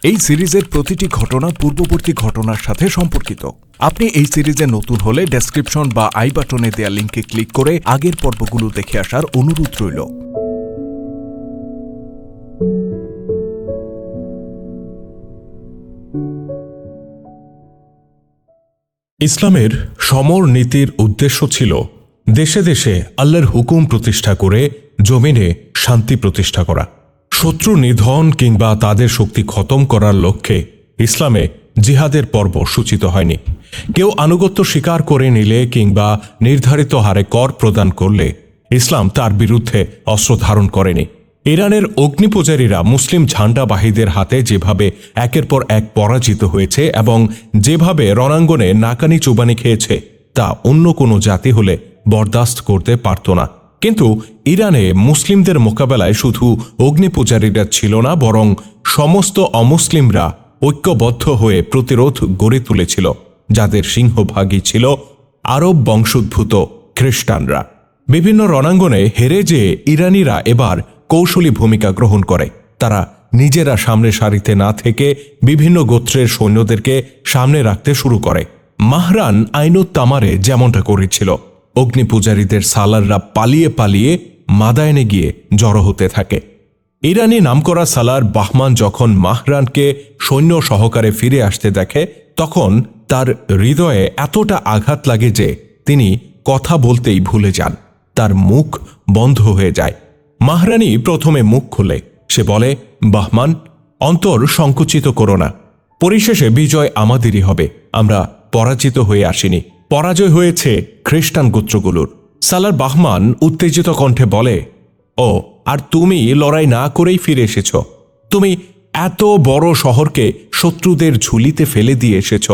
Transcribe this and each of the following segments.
এই সিরিজের প্রতিটি ঘটনা পূর্ববর্তী ঘটনার সাথে সম্পর্কিত। আপনি এই সিরিজে নতুন হলে ডেসক্রিপশন বা আই বাটনে দেওয়া লিঙ্কে ক্লিক করে আগের পর্বগুলো দেখে আসার অনুরোধ রইল। ইসলামের সমর নীতির উদ্দেশ্য ছিল দেশে দেশে আল্লাহর হুকুম প্রতিষ্ঠা করে জমিনে শান্তি প্রতিষ্ঠা করা। শত্রু নিধন কিংবা তাদের শক্তি খতম করার লক্ষ্যে ইসলামে জিহাদের পর্ব সূচিত হয়নি। কেউ আনুগত্য স্বীকার করে নিলে কিংবা নির্ধারিত হারে কর প্রদান করলে ইসলাম তার বিরুদ্ধে অস্ত্র ধারণ করেনি। ইরানের অগ্নিপূজারীরা মুসলিম ঝান্ডাবাহীদের হাতে যেভাবে একের পর এক পরাজিত হয়েছে এবং যেভাবে রণাঙ্গনে নাকানি চুবানি খেয়েছে তা অন্য কোনো জাতি হলে বরদাস্ত করতে পারত না। কিন্তু ইরানে মুসলিমদের মোকাবেলায় শুধু অগ্নিপূজারীরা ছিল না, বরং সমস্ত অমুসলিমরা ঐক্যবদ্ধ হয়ে প্রতিরোধ গড়ে তুলেছিল, যাদের সিংহভাগই ছিল আরব বংশোদ্ভূত খ্রিস্টানরা। বিভিন্ন রণাঙ্গনে হেরে যেয়ে ইরানিরা এবার কৌশলী ভূমিকা গ্রহণ করে। তারা নিজেরা সামনে সারিতে না থেকে বিভিন্ন গোত্রের সৈন্যদেরকে সামনে রাখতে শুরু করে। মাহরান আইনুত তামারে যেমনটা করেছিল। অগ্নিপূজারীদের সালাররা পালিয়ে পালিয়ে মাদায়নে গিয়ে জড়ো হতে থাকে। ইরানি নামকরা সালার বাহমান যখন মাহরানকে সৈন্য সহকারে ফিরে আসতে দেখে, তখন তার হৃদয়ে এতটা আঘাত লাগে যে তিনি কথা বলতেই ভুলে যান। তার মুখ বন্ধ হয়ে যায়। মাহরানি প্রথমে মুখ খুলে সে বলে, বাহমান, অন্তর সংকুচিত করো না। পরিশেষে বিজয় আমাদেরই হবে। আমরা পরাজিত হয়ে আসিনি, পরাজয় হয়েছে খ্রিস্টান গোত্রগুলোর। সালার বাহমান উত্তেজিত কণ্ঠে বলে, ও আর তুমি লড়াই না করেই ফিরে এসেছ? তুমি এত বড় শহরকে শত্রুদের ঝুলিতে ফেলে দিয়ে এসেছ।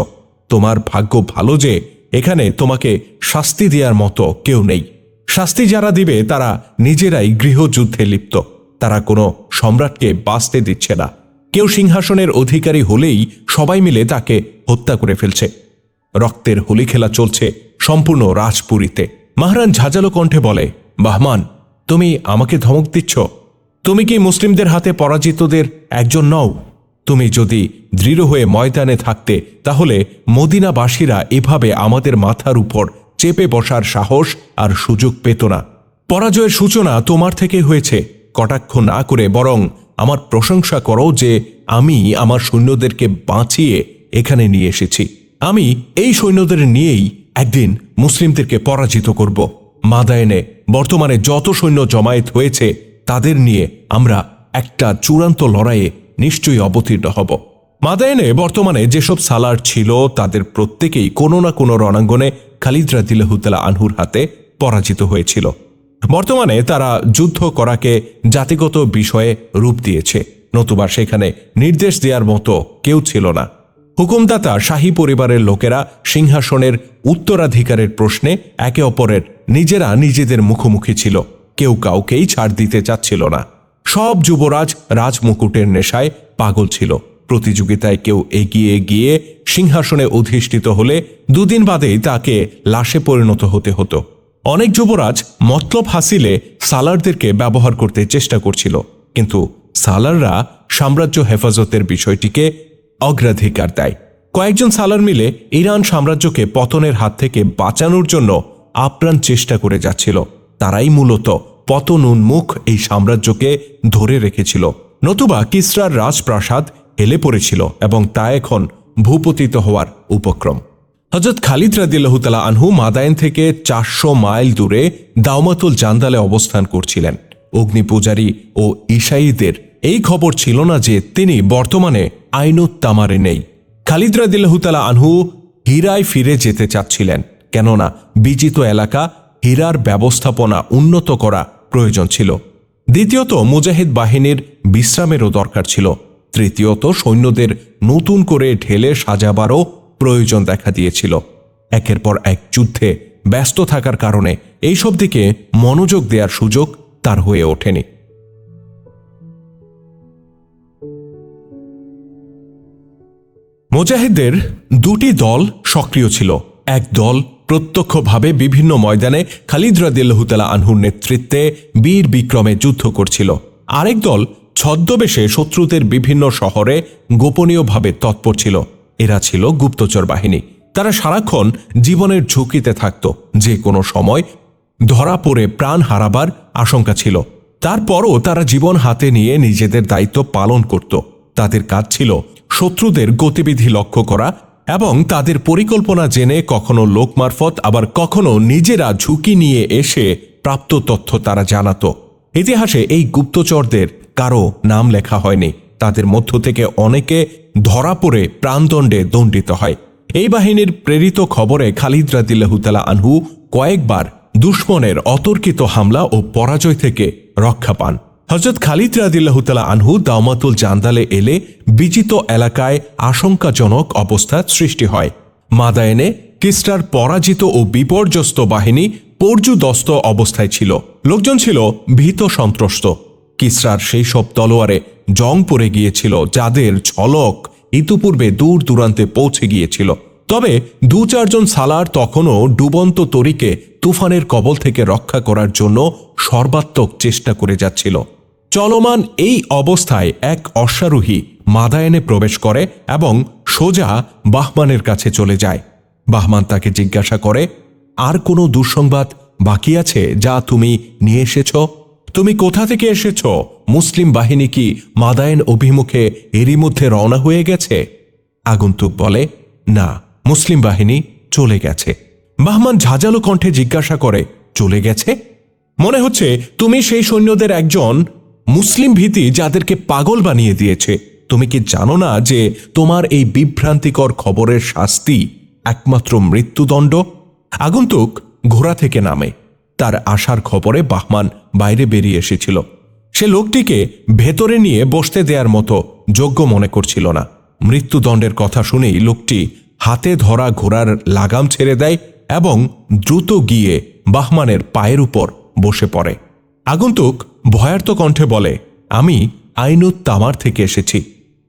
তোমার ভাগ্য ভালো যে এখানে তোমাকে শাস্তি দেওয়ার মতো কেউ নেই। শাস্তি যারা দিবে তারা নিজেরাই গৃহযুদ্ধে লিপ্ত। তারা কোনো সম্রাটকে বাঁচতে দিচ্ছে না। কেউ সিংহাসনের অধিকারী হলেই সবাই মিলে তাকে হত্যা করে ফেলছে। রক্তের হোলি খেলা চলছে সম্পূর্ণ রাজপুরীতে। মাহরান ঝাঁঝালো কণ্ঠে বলে, বাহমান, তুমি আমাকে ধমক দিচ্ছ? তুমি কি মুসলিমদের হাতে পরাজিতদের একজন নও? তুমি যদি দৃঢ় হয়ে ময়দানে থাকতে তাহলে মদিনাবাসীরা এভাবে আমাদের মাথার উপর চেপে বসার সাহস আর সুযোগ পেত না। পরাজয়ের সূচনা তোমার থেকে হয়েছে। কটাক্ষ না করে বরং আমার প্রশংসা করো যে আমি আমার সৈন্যদেরকে বাঁচিয়ে এখানে নিয়ে এসেছি। আমি এই সৈন্যদের নিয়েই একদিন মুসলিমদেরকে পরাজিত করব। মাদায়েনে বর্তমানে যত সৈন্য জমায়েত হয়েছে তাদের নিয়ে আমরা একটা চূড়ান্ত লড়াইয়ে নিশ্চয়ই অবতীর্ণ হব। মাদায়েনে বর্তমানে যেসব সালার ছিল তাদের প্রত্যেকেই কোনো না কোনো রণাঙ্গনে খালিদ রাদিয়াল্লাহু তাআলা আনহুর হাতে পরাজিত হয়েছিল। বর্তমানে তারা যুদ্ধ করাকে জাতিগত বিষয়ে রূপ দিয়েছে, নতুবা সেখানে নির্দেশ দেওয়ার মতো কেউ ছিল না। হুকুমদাতা শাহী পরিবারের লোকেরা সিংহাসনের উত্তরাধিকারের প্রশ্নে একে অপরের নিজেরা নিজেদের মুখোমুখি ছিল। কেউ কাউকেই ছাড় দিতে চাচ্ছিল না। সব যুবরাজ রাজমুকুটের নেশায় পাগল ছিল। প্রতিযোগিতায় কেউ এগিয়ে গিয়ে সিংহাসনে অধিষ্ঠিত হলে দুদিন বাদেই তাকে লাশে পরিণত হতে হতো। অনেক যুবরাজ মতলব হাসিলে সালারদেরকে ব্যবহার করতে চেষ্টা করছিল, কিন্তু সালাররা সাম্রাজ্য হেফাজতের বিষয়টিকে অগ্রাধিকার দেয়। কয়েকজন সালার মিলে ইরান সাম্রাজ্যকে পতনের হাত থেকে বাঁচানোর জন্য আপ্রাণ চেষ্টা করে যাচ্ছিল। তারাই মূলত পতন উন্মুখ এই সাম্রাজ্যকে ধরে রেখেছিল, নতুবা কিসরার রাজপ্রাসাদ হেলে পড়েছিল এবং তা এখন ভূপতিত হওয়ার উপক্রম। হযরত খালিদ রাদিয়াল্লাহু তাআলা আনহু মাদায়েন থেকে 400 মাইল দূরে দাওমাতুল জান্দালে অবস্থান করছিলেন। অগ্নিপূজারী ও ঈসাইদের এই খবর ছিল না যে তিনি বর্তমানে আইনুত তামারে নেই। খালিদ রাদিয়াল্লাহু তাআলা আনহু হীরায় ফিরে যেতে চাচ্ছিলেন, কেননা বিজিত এলাকা হীরার ব্যবস্থাপনা উন্নত করা প্রয়োজন ছিল। দ্বিতীয়ত, মুজাহিদ বাহিনীর বিশ্রামেরও দরকার ছিল। তৃতীয়ত, সৈন্যদের নতুন করে ঢেলে সাজাবারও প্রয়োজন দেখা দিয়েছিল। একের পর এক যুদ্ধে ব্যস্ত থাকার কারণে এইসব দিকে মনোযোগ দেওয়ার সুযোগ তার হয়ে ওঠেনি। মুজাহিদদের দুটি দল সক্রিয় ছিল। এক দল প্রত্যক্ষভাবে বিভিন্ন ময়দানে খালিদ রাদিয়াল্লাহু তাআলা আনহুর নেতৃত্বে বীর বিক্রমে যুদ্ধ করছিল। আরেক দল ছদ্মবেশে শত্রুদের বিভিন্ন শহরে গোপনীয়ভাবে তৎপর ছিল। এরা ছিল গুপ্তচর বাহিনী। তারা সারাক্ষণ জীবনের ঝুঁকিতে থাকত। যে কোনো সময় ধরা পড়ে প্রাণ হারাবার আশঙ্কা ছিল। তারপরও তারা জীবন হাতে নিয়ে নিজেদের দায়িত্ব পালন করত। তাদের কাজ ছিল শত্রুদের গতিবিধি লক্ষ্য করা এবং তাদের পরিকল্পনা জেনে কখনো লোক মারফত আবার কখনো নিজেরা ঝুঁকি নিয়ে এসে প্রাপ্ত তথ্য তারা জানাত। ইতিহাসে এই গুপ্তচরদের কারো নাম লেখা হয়নি। তাদের মধ্য থেকে অনেকে ধরা পড়ে প্রাণদণ্ডে দণ্ডিত হয়। এই বাহিনীর প্রেরিত খবরে খালিদ রাদিয়াল্লাহু তাআলা আনহু কয়েকবার দুশমনের অতর্কিত হামলা ও পরাজয় থেকে রক্ষা পান। হযরত খালিদ রাদিয়াল্লাহু তাআলা আনহু দাওমাতুল জান্দালে এলে বিজিত এলাকায় আশঙ্কাজনক অবস্থা সৃষ্টি হয়। মাদায়েনে কিসরার পরাজিত ও বিপর্যস্ত বাহিনী পর্যুদস্ত অবস্থায় ছিল। লোকজন ছিল ভীত সন্ত্রস্ত। কিসরার সেই সব তলোয়ারে জং পড়ে গিয়েছিল যাদের ঝলক ইতিপূর্বে দূর দূরান্তে পৌঁছে গিয়েছিল। তবে দু চারজন সালার তখনও ডুবন্ত তরীকে তুফানের কবল থেকে রক্ষা করার জন্য সর্বাত্মক চেষ্টা করে যাচ্ছিল। চলমান এই অবস্থায় এক অশ্বারোহী মাদায়েনে প্রবেশ করে এবং সোজা বাহমানের কাছে চলে যায়। বাহমান তাকে জিজ্ঞাসা করে, আর কোনো দুঃসংবাদ বাকি আছে যা তুমি নিয়ে এসেছ? তুমি কোথা থেকে এসেছ? মুসলিম বাহিনী কি মাদায়েন অভিমুখে এরই মধ্যে রওনা হয়ে গেছে? আগন্তুক বলে, না, মুসলিম বাহিনী চলে গেছে। বাহমান ঝাঁঝালো কণ্ঠে জিজ্ঞাসা করে, চলে গেছে? মনে হচ্ছে তুমি সেই সৈন্যদের একজন। মুসলিম ভীতি যাদেরকে পাগল বানিয়ে দিয়েছে। তুমি কি জানো না যে তোমার এই বিভ্রান্তিকর খবরের শাস্তি একমাত্র মৃত্যুদণ্ড? আগন্তুক ঘোড়া থেকে নামে। তার আসার খবরে বাহমান বাইরে বেরিয়ে এসেছিল। সে লোকটিকে ভেতরে নিয়ে বসতে দেওয়ার মতো যোগ্য মনে করছিল না। মৃত্যুদণ্ডের কথা শুনেই লোকটি হাতে ধরা ঘোড়ার লাগাম ছেড়ে দেয় এবং দ্রুত গিয়ে বাহমানের পায়ের উপর বসে পড়ে। আগন্তুক ভয়ার্ত কণ্ঠে বলে, আমি আইনুত তামার থেকে এসেছি।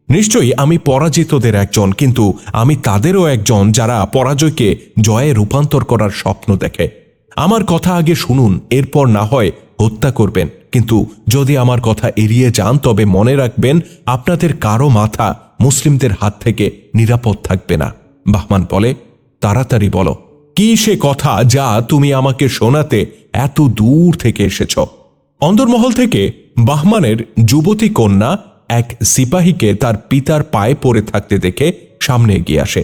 নিশ্চয়ই আমি পরাজিতদের একজন, কিন্তু আমি তাদেরও একজন যারা পরাজয়কে জয়ে রূপান্তর করার স্বপ্ন দেখে। আমার কথা আগে শুনুন, এরপর না হয় হত্যা করবেন, কিন্তু যদি আমার কথা এড়িয়ে যান তবে মনে রাখবেন আপনাদের কারো মাথা মুসলিমদের হাত থেকে নিরাপদ থাকবে না। বাহমান বলে, তাড়াতাড়ি বলো, কি সে কথা যা তুমি আমাকে শোনাতে এত দূর থেকে এসেছ? অন্দরমহল থেকে বাহমানের যুবতী কন্যা এক সিপাহীকে তার পিতার পায়ে পড়ে থাকতে দেখে সামনে এগিয়ে আসে।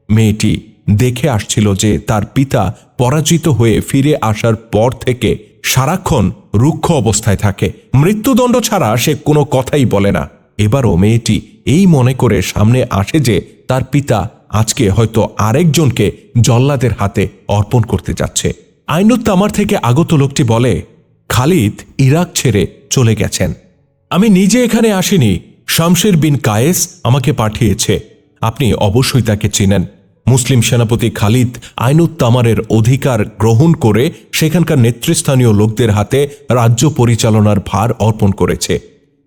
মেয়েটি দেখে আসছিল যে তার পিতা পরাজিত হয়ে ফিরে আসার পর থেকে সারাক্ষণ রুক্ষ অবস্থায় থাকে। মৃত্যুদণ্ড ছাড়া সে কোনো কথাই বলে না। এবারও মেয়েটি এই মনে করে সামনে আসে যে তার পিতা আজকে হয়তো আরেকজনকে জল্লাদের হাতে অর্পণ করতে যাচ্ছে। আইনুত তামার থেকে আগত লোকটি বলে, খালিদ ইরাক ছেড়ে চলে গেছেন। আমি নিজে এখানে আসিনি, শামশের বিন কায়েস আমাকে পাঠিয়েছে। আপনি অবশ্যই তাকে চেনেন। মুসলিম সেনাপতি খালিদ আইনুত তামারের অধিকার গ্রহণ করে সেখানকার নেতৃস্থানীয় লোকদের হাতে রাজ্য পরিচালনার ভার অর্পণ করেছে।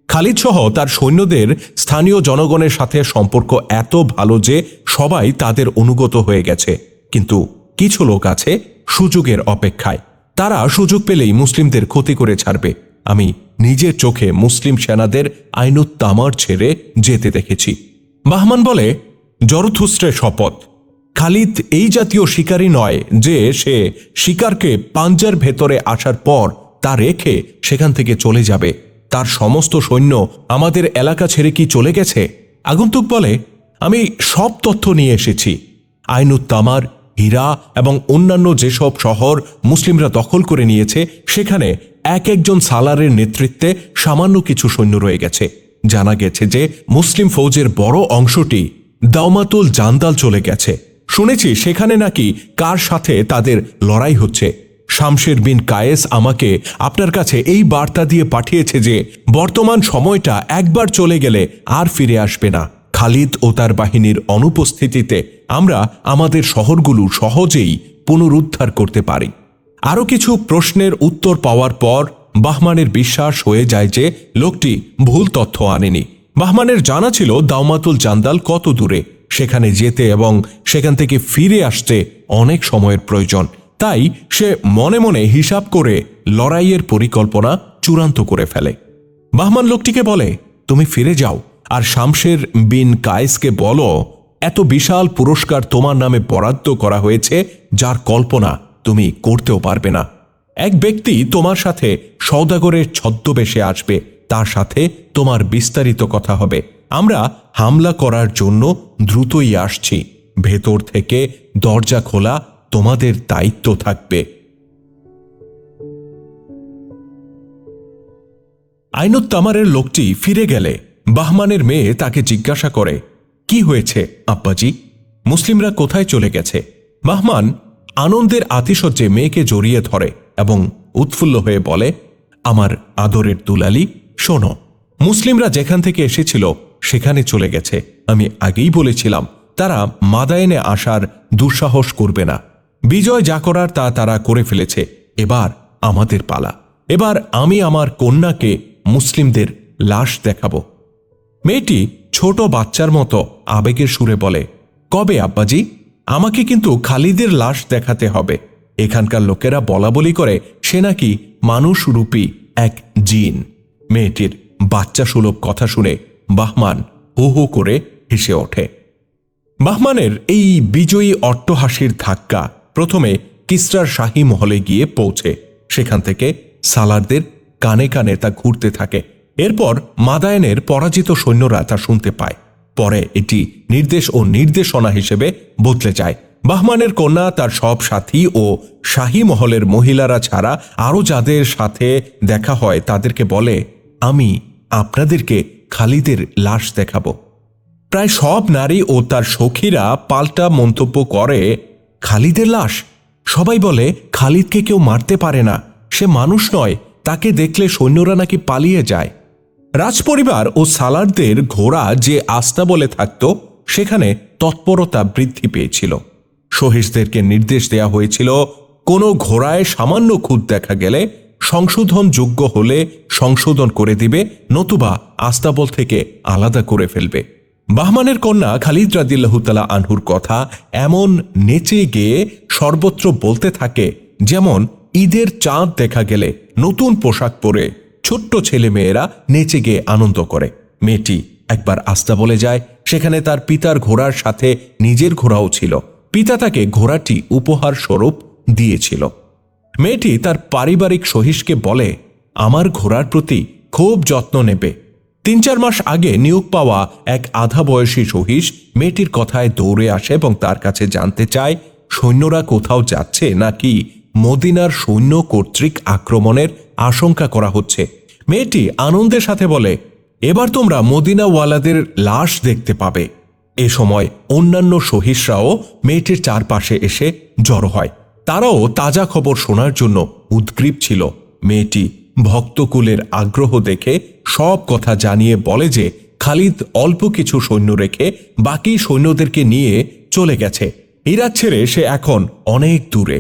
খালিদ সহ তার সৈন্যদের স্থানীয় জনগণের সাথে সম্পর্ক এত ভালো যে সবাই তাদের অনুগত হয়ে গেছে। কিন্তু কিছু লোক আছে সুযোগের অপেক্ষায়। তারা সুযোগ পেলেই মুসলিমদের ক্ষতি করে ছাড়বে। আমি নিজের চোখে মুসলিম সেনাদের আইনুত তামার ছেড়ে যেতে দেখেছি। বাহমান বলে, জরথুস্ত্রের শপথ, খালিদ এই জাতীয় শিকারী নয় যে সে শিকারকে পাঞ্জার ভেতরে আসার পর তা রেখে সেখান থেকে চলে যাবে। তার সমস্ত সৈন্য আমাদের এলাকা ছেড়ে কি চলে গেছে? আগন্তুক বলে, আমি সব তথ্য নিয়ে এসেছি। আইনুত তামার, হীরা এবং অন্যান্য যেসব শহর মুসলিমরা দখল করে নিয়েছে সেখানে এক একজন সালারের নেতৃত্বে সামান্য কিছু সৈন্য রয়ে গেছে। জানা গেছে যে মুসলিম ফৌজের বড় অংশটি দাওমাতুল জান্দাল চলে গেছে। শুনেছি সেখানে নাকি কার সাথে তাদের লড়াই হচ্ছে। শামশের বিন কায়েস আমাকে আপনার কাছে এই বার্তা দিয়ে পাঠিয়েছে যে বর্তমান সময়টা একবার চলে গেলে আর ফিরে আসবে না। খালিদ ও তার বাহিনীর অনুপস্থিতিতে আমরা আমাদের শহরগুলো সহজেই পুনরুদ্ধার করতে পারি। আরও কিছু প্রশ্নের উত্তর পাওয়ার পর বাহমানের বিশ্বাস হয়ে যায় যে লোকটি ভুল তথ্য আনেনি। বাহমানের জানা ছিল দাওমাতুল জান্দাল কত দূরে। সেখানে যেতে এবং সেখান থেকে ফিরে আসতে অনেক সময়ের প্রয়োজন। তাই সে মনে মনে হিসাব করে লড়াইয়ের পরিকল্পনা চূড়ান্ত করে ফেলে। বাহমান লোকটিকে বলে, তুমি ফিরে যাও আর শামশের বিন কায়েসকে বলো, এত বিশাল পুরস্কার তোমার নামে বরাদ্দ করা হয়েছে যার কল্পনা তুমি করতেও পারবে না। এক ব্যক্তি তোমার সাথে সওদাগরের ছদ্মবেশে আসবে, তার সাথে তোমার বিস্তারিত কথা হবে। আমরা হামলা করার জন্য দ্রুতই আসছি, ভেতর থেকে দরজা খোলা তোমাদের দায়িত্ব থাকবে। আইনুত তামারের লোকটি ফিরে গেলে বাহমানের মেয়ে তাকে জিজ্ঞাসা করে, কি হয়েছে আব্বাজি, মুসলিমরা কোথায় চলে গেছে? বাহমান আনন্দের আতিশয্যে মেয়েকে জড়িয়ে ধরে এবং উৎফুল্ল হয়ে বলে, আমার আদরের দুলালি, শোনো, মুসলিমরা যেখান থেকে এসেছিল সেখানে চলে গেছে। আমি আগেই বলেছিলাম তারা মাদায়েনে আসার দুঃসাহস করবে না। বিজয় যা করার তা তারা করে ফেলেছে, এবার আমাদের পালা। এবার আমি আমার কন্যাকে মুসলিমদের লাশ দেখাবো। মেয়েটি ছোট বাচ্চার মতো আবেগের সুরে বলে, কবে আব্বাজি? আমাকে কিন্তু খালিদের লাশ দেখাতে হবে। এখানকার লোকেরা বলা বলি করে সে নাকি মানুষরূপী এক জিন। মেয়েটির বাচ্চা সুলভ কথা শুনে বাহমান হো হো করে হেসে ওঠে। বাহমানের এই বিজয়ী অট্টহাসির ধাক্কা প্রথমে কিসরার শাহী মহলে গিয়ে পৌঁছে, সেখান থেকে সালারদের কানে কানে তা ঘুরতে থাকে। এরপর মাদায়েনের পরাজিত সৈন্যরা তা শুনতে পায়। পরে এটি নির্দেশ ও নির্দেশনা হিসেবে বদলে যায়। বাহমানের কন্যা তার সব সাথী ও শাহী মহলের মহিলারা ছাড়া আরও যাদের সাথে দেখা হয় তাদেরকে বলে, আমি আপনাদেরকে খালিদের লাশ দেখাবো। প্রায় সব নারী ও তার সখীরা পাল্টা মন্তব্য করে, খালিদের লাশ? সবাই বলে খালিদকে কেউ মারতে পারে না, সে মানুষ নয়, তাকে দেখলে সৈন্যরা নাকি পালিয়ে যায়। রাজপরিবার ও সালারদের ঘোড়া যে আস্তাবলে থাকত সেখানে তৎপরতা বৃদ্ধি পেয়েছিল। সহিসদেরকে নির্দেশ দেয়া হয়েছিল, কোনো ঘোড়ায় সামান্য খুঁত দেখা গেলে সংশোধনযোগ্য হলে সংশোধন করে দিবে, নতুবা আস্তাবল থেকে আলাদা করে ফেলবে। বাহমানের কন্যা খালিদ রাদিয়াল্লাহু তাআলা আনহুর কথা এমন নেচে গেয়ে সর্বত্র বলতে থাকে যেমন ঈদের চাঁদ দেখা গেলে নতুন পোশাক পরে ছোট্ট ছেলে মেয়েরা নেচে গেয়ে আনন্দ করে। মেয়েটি একবার আস্তাবলে যায়, সেখানে তার পিতার ঘোড়ার সাথে নিজের ঘোড়াও ছিল। পিতা তাকে ঘোড়াটি উপহার স্বরূপ দিয়েছিল। মেয়েটি তার পারিবারিক সহিসকে বলে, আমার ঘোড়ার প্রতি খুব যত্ন নেবে। ৩-৪ মাস আগে নিয়োগ পাওয়া এক আধা বয়সী সহিস মেয়েটির কথায় দৌড়ে আসে এবং তার কাছে জানতে চায় সৈন্যরা কোথাও যাচ্ছে নাকি মদিনার সৈন্য কর্তৃক আক্রমণের আশঙ্কা করা হচ্ছে। মেয়েটি আনন্দের সাথে বলে, এবার তোমরা মদিনাওয়ালাদের লাশ দেখতে পাবে। এ সময় অন্যান্য সহিসরাও মেয়েটির চারপাশে এসে জড়ো হয়। তারাও তাজা খবর শোনার জন্য উদ্গ্রীব ছিল। মেয়েটি ভক্তকুলের আগ্রহ দেখে সব কথা জানিয়ে বলে যে খালিদ অল্প কিছু সৈন্য রেখে বাকি সৈন্যদেরকে নিয়ে চলে গেছে। ইরাক ছেড়ে সে এখন অনেক দূরে।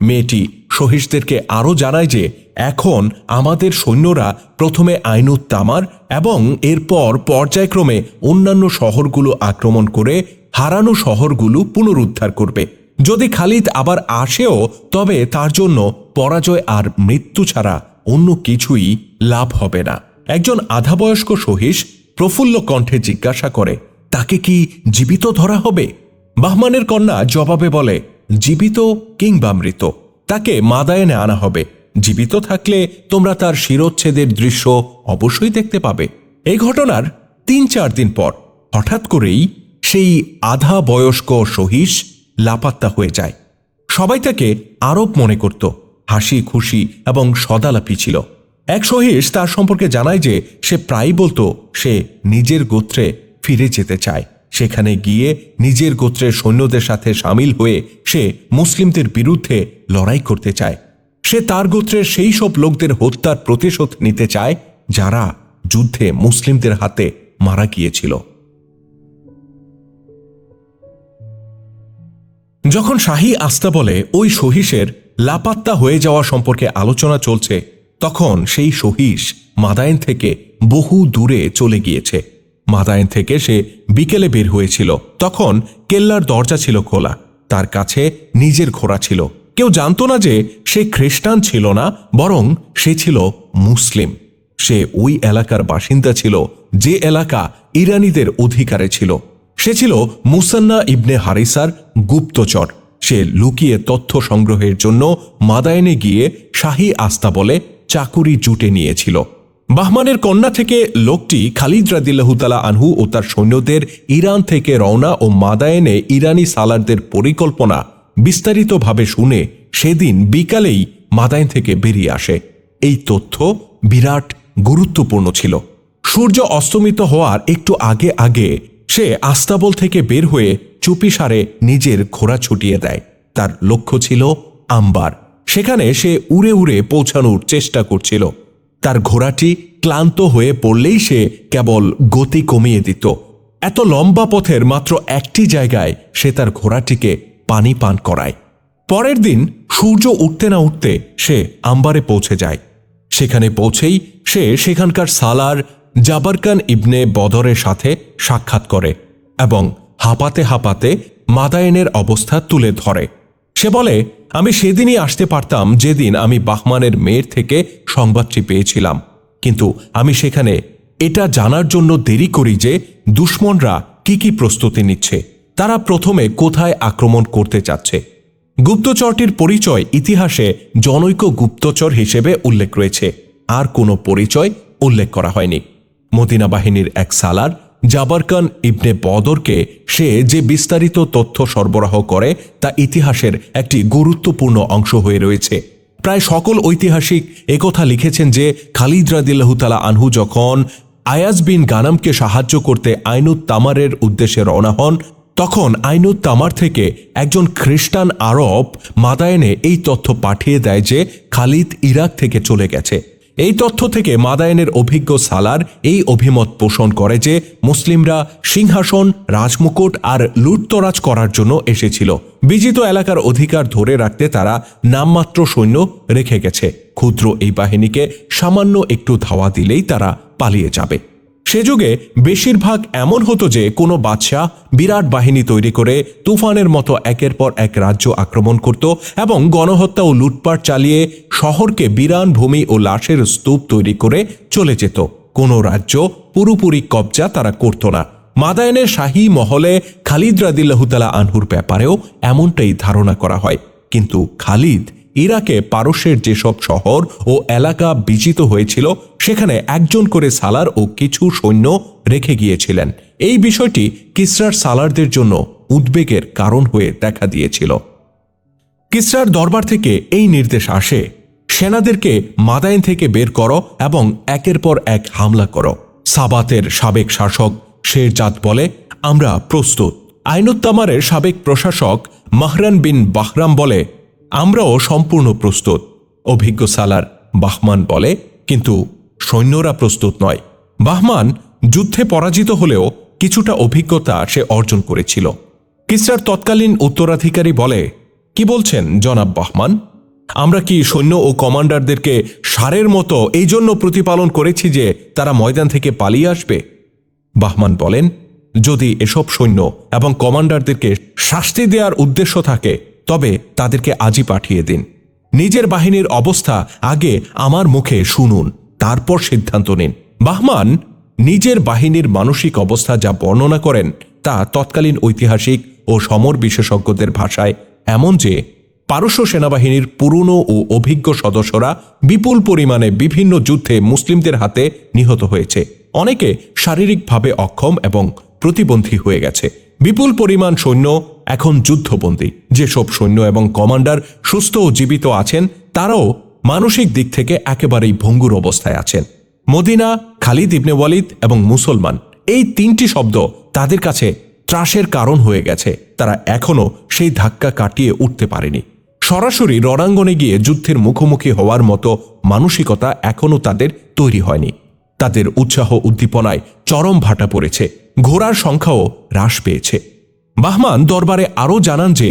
মেয়েটি সহিসদেরকে আরও জানায় যে এখন আমাদের সৈন্যরা প্রথমে আইনুত তামার এবং এরপর পর্যায়ক্রমে অন্যান্য শহরগুলো আক্রমণ করে হারানো শহরগুলো পুনরুদ্ধার করবে। যদি খালিদ আবার আসেও তবে তার জন্য পরাজয় আর মৃত্যু ছাড়া অন্য কিছুই লাভ হবে না। একজন আধাবয়স্ক সহিস প্রফুল্ল কণ্ঠে জিজ্ঞাসা করে, তাকে কি জীবিত ধরা হবে? বাহমানের কন্যা জবাবে বলে, জীবিত কিংবা মৃত, তাকে মাদায়েনে আনা হবে। জীবিত থাকলে তোমরা তার শিরোচ্ছেদের দৃশ্য অবশ্যই দেখতে পাবে। এই ঘটনার ৩-৪ দিন পর হঠাৎ করেই সেই আধা বয়স্ক সহিস লাপাত্তা হয়ে যায়। সবাই তাকে আরব মনে করত, হাসি খুশি এবং সদালাপি ছিল। এক সহিস তার সম্পর্কে জানায় যে সে প্রায়ই বলতো সে নিজের গোত্রে ফিরে যেতে চায়। সেখানে গিয়ে নিজের গোত্রের সৈন্যদের সাথে সামিল হয়ে সে মুসলিমদের বিরুদ্ধে লড়াই করতে চায়। সে তার গোত্রের সেই সব লোকদের হত্যার প্রতিশোধ নিতে চায় যারা যুদ্ধে মুসলিমদের হাতে মারা গিয়েছিল। যখন শাহী আস্তাবলে ওই সহিসের লাপাত্তা হয়ে যাওয়া সম্পর্কে আলোচনা চলছে, তখন সেই সহিস মাদায়েন থেকে বহু দূরে চলে গিয়েছে। মাদায়েন থেকে সে বিকেলে বের হয়েছিল। তখন কেল্লার দরজা ছিল খোলা। তার কাছে নিজের ঘোড়া ছিল। কেউ জানত না যে সে খ্রিস্টান ছিল না, বরং সে ছিল মুসলিম। সে ওই এলাকার বাসিন্দা ছিল যে এলাকা ইরানীদের অধিকারে ছিল। সে ছিল মুসান্না ইবনে হারিসার গুপ্তচর। সে লুকিয়ে তথ্য সংগ্রহের জন্য মাদায়েনে গিয়ে শাহী আস্তাবলে চাকুরি জুটে নিয়েছিল। বাহমানের কন্যা থেকে লোকটি খালিদ রাদিয়াল্লাহু তাআলা আনহু ও তার সৈন্যদের ইরান থেকে রওনা ও মাদায়েনে ইরানি সালারদের পরিকল্পনা বিস্তারিতভাবে শুনে সেদিন বিকালেই মাদায়েন থেকে বেরিয়ে আসে। এই তথ্য বিরাট গুরুত্বপূর্ণ ছিল। সূর্য অস্তমিত হওয়ার একটু আগে আগে সে আস্তাবল থেকে বের হয়ে চুপিসারে নিজের ঘোড়া ছুটিয়ে দেয়। তার লক্ষ্য ছিল আম্বার। সেখানে সে উড়ে উড়ে পৌঁছানোর চেষ্টা করছিল। তার ঘোড়াটি ক্লান্ত হয়ে পড়লেই সে কেবল গতি কমিয়ে দিত। এত লম্বা পথের মাত্র একটি জায়গায় সে তার ঘোড়াটিকে পানি পান করায়। পরের দিন সূর্য উঠতে না উঠতে সে আম্বারে পৌঁছে যায়। সেখানে পৌঁছেই সে সেখানকার সালার জাবারকান ইবনে বদরের সাথে সাক্ষাৎ করে এবং হাঁপাতে হাঁপাতে মাদায়েনের অবস্থা তুলে ধরে। সে বলে, আমি সেদিনই আসতে পারতাম যেদিন আমি বাহমানের মেয়ের থেকে সংবাদটি পেয়েছিলাম, কিন্তু আমি সেখানে এটা জানার জন্য দেরি করি যে দুশমনরা কি প্রস্তুতি নিচ্ছে, তারা প্রথমে কোথায় আক্রমণ করতে চাচ্ছে। গুপ্তচরটির পরিচয় ইতিহাসে জনৈক গুপ্তচর হিসেবে উল্লেখ রয়েছে, আর কোনো পরিচয় উল্লেখ করা হয়নি। মদিনা বাহিনীর এক সালার জাবারকান ইবনে বদরকে সে যে বিস্তারিত তথ্য সরবরাহ করে তা ইতিহাসের একটি গুরুত্বপূর্ণ অংশ হয়ে রয়েছে। প্রায় সকল ঐতিহাসিক একথা লিখেছেন যে খালিদ রাদিয়াল্লাহু তাআলা আনহু যখন আয়াজ বিন গানামকে সাহায্য করতে আইনুত তামারের উদ্দেশ্যে রওনা হন, তখন আইনুত তামার থেকে একজন খ্রিস্টান আরব মাদায়েনে এই তথ্য পাঠিয়ে দেয় যে খালিদ ইরাক থেকে চলে গেছে। এই তথ্য থেকে মাদায়েনের অভিজ্ঞ সালার এই অভিমত পোষণ করে যে মুসলিমরা সিংহাসন, রাজমুকুট আর লুটতরাজ করার জন্য এসেছিল। বিজিত এলাকার অধিকার ধরে রাখতে তারা নামমাত্র সৈন্য রেখে গেছে। ক্ষুদ্র এই বাহিনীকে সামান্য একটু ধাওয়া দিলেই তারা পালিয়ে যাবে। সে যুগে বেশিরভাগ এমন হতো যে কোনো বাদশাহ বিরাট বাহিনী তৈরি করে তুফানের মতো একের পর এক রাজ্য আক্রমণ করত এবং গণহত্যা ও লুটপাট চালিয়ে শহরকে বিরান ভূমি ও লাশের স্তূপ তৈরি করে চলে যেত। কোনো রাজ্য পুরোপুরি কবজা তারা করত না। মাদায়েনের শাহী মহলে খালিদ রাদিয়াল্লাহু তাআলা আনহুর ব্যাপারেও এমনটাই ধারণা করা হয়, কিন্তু খালিদ ইরাকে পারস্যের যেসব শহর ও এলাকা বিজিত হয়েছিল সেখানে একজন করে সালার ও কিছু সৈন্য রেখে গিয়েছিলেন। এই বিষয়টি কিসরার সালারদের জন্য উদ্বেগের কারণ হয়ে দেখা দিয়েছিল। কিসরার দরবার থেকে এই নির্দেশ আসে, সেনাদেরকে মাদায়েন থেকে বের করো এবং একের পর এক হামলা করো। সাবাতের সাবেক শাসক শেরজাদ বলে, আমরা প্রস্তুত। আইনুত তামারের সাবেক প্রশাসক মাহরান বিন বাহরাম বলে, আমরাও সম্পূর্ণ প্রস্তুত। অভিজ্ঞ সালার বাহমান বলে, কিন্তু সৈন্যরা প্রস্তুত নয়। বাহমান যুদ্ধে পরাজিত হলেও কিছুটা অভিজ্ঞতা সে অর্জন করেছিল। কিসরার তৎকালীন উত্তরাধিকারী বলে, কি বলছেন জনাব বাহমান? আমরা কি সৈন্য ও কমান্ডারদেরকে ষাঁড়ের মতো এই জন্য প্রতিপালন করেছি যে তারা ময়দান থেকে পালিয়ে আসবে? বাহমান বলেন, যদি এসব সৈন্য এবং কমান্ডারদেরকে শাস্তি দেওয়ার উদ্দেশ্য থাকে তবে তাদেরকে আজই পাঠিয়ে দিন। নিজের বাহিনীর অবস্থা আগে আমার মুখে শুনুন, তারপর সিদ্ধান্ত নিন। বাহমান নিজের বাহিনীর মানসিক অবস্থা যা বর্ণনা করেন তা তৎকালীন ঐতিহাসিক ও সমর বিশেষজ্ঞদের ভাষায় এমন যে পারস্য সেনাবাহিনীর পুরনো ও অভিজ্ঞ সদস্যরা বিপুল পরিমাণে বিভিন্ন যুদ্ধে মুসলিমদের হাতে নিহত হয়েছে। অনেকে শারীরিকভাবে অক্ষম এবং প্রতিবন্ধী হয়ে গেছে। বিপুল পরিমাণ সৈন্য এখন যুদ্ধবন্দী। যেসব সৈন্য এবং কমান্ডার সুস্থ ও জীবিত আছেন তারাও মানসিক দিক থেকে একেবারেই ভঙ্গুর অবস্থায় আছেন। মদিনা, খালিদ ইবনে ওয়ালিদ এবং মুসলমান, এই তিনটি শব্দ তাদের কাছে ত্রাসের কারণ হয়ে গেছে। তারা এখনও সেই ধাক্কা কাটিয়ে উঠতে পারেনি। সরাসরি রণাঙ্গনে গিয়ে যুদ্ধের মুখোমুখি হওয়ার মতো মানসিকতা এখনও তাদের তৈরি হয়নি। তাদের উৎসাহ উদ্দীপনায় চরম ভাটা পড়েছে। ঘোড়ার সংখ্যাও হ্রাস পেয়েছে। বাহমান দরবারে আরও জানান যে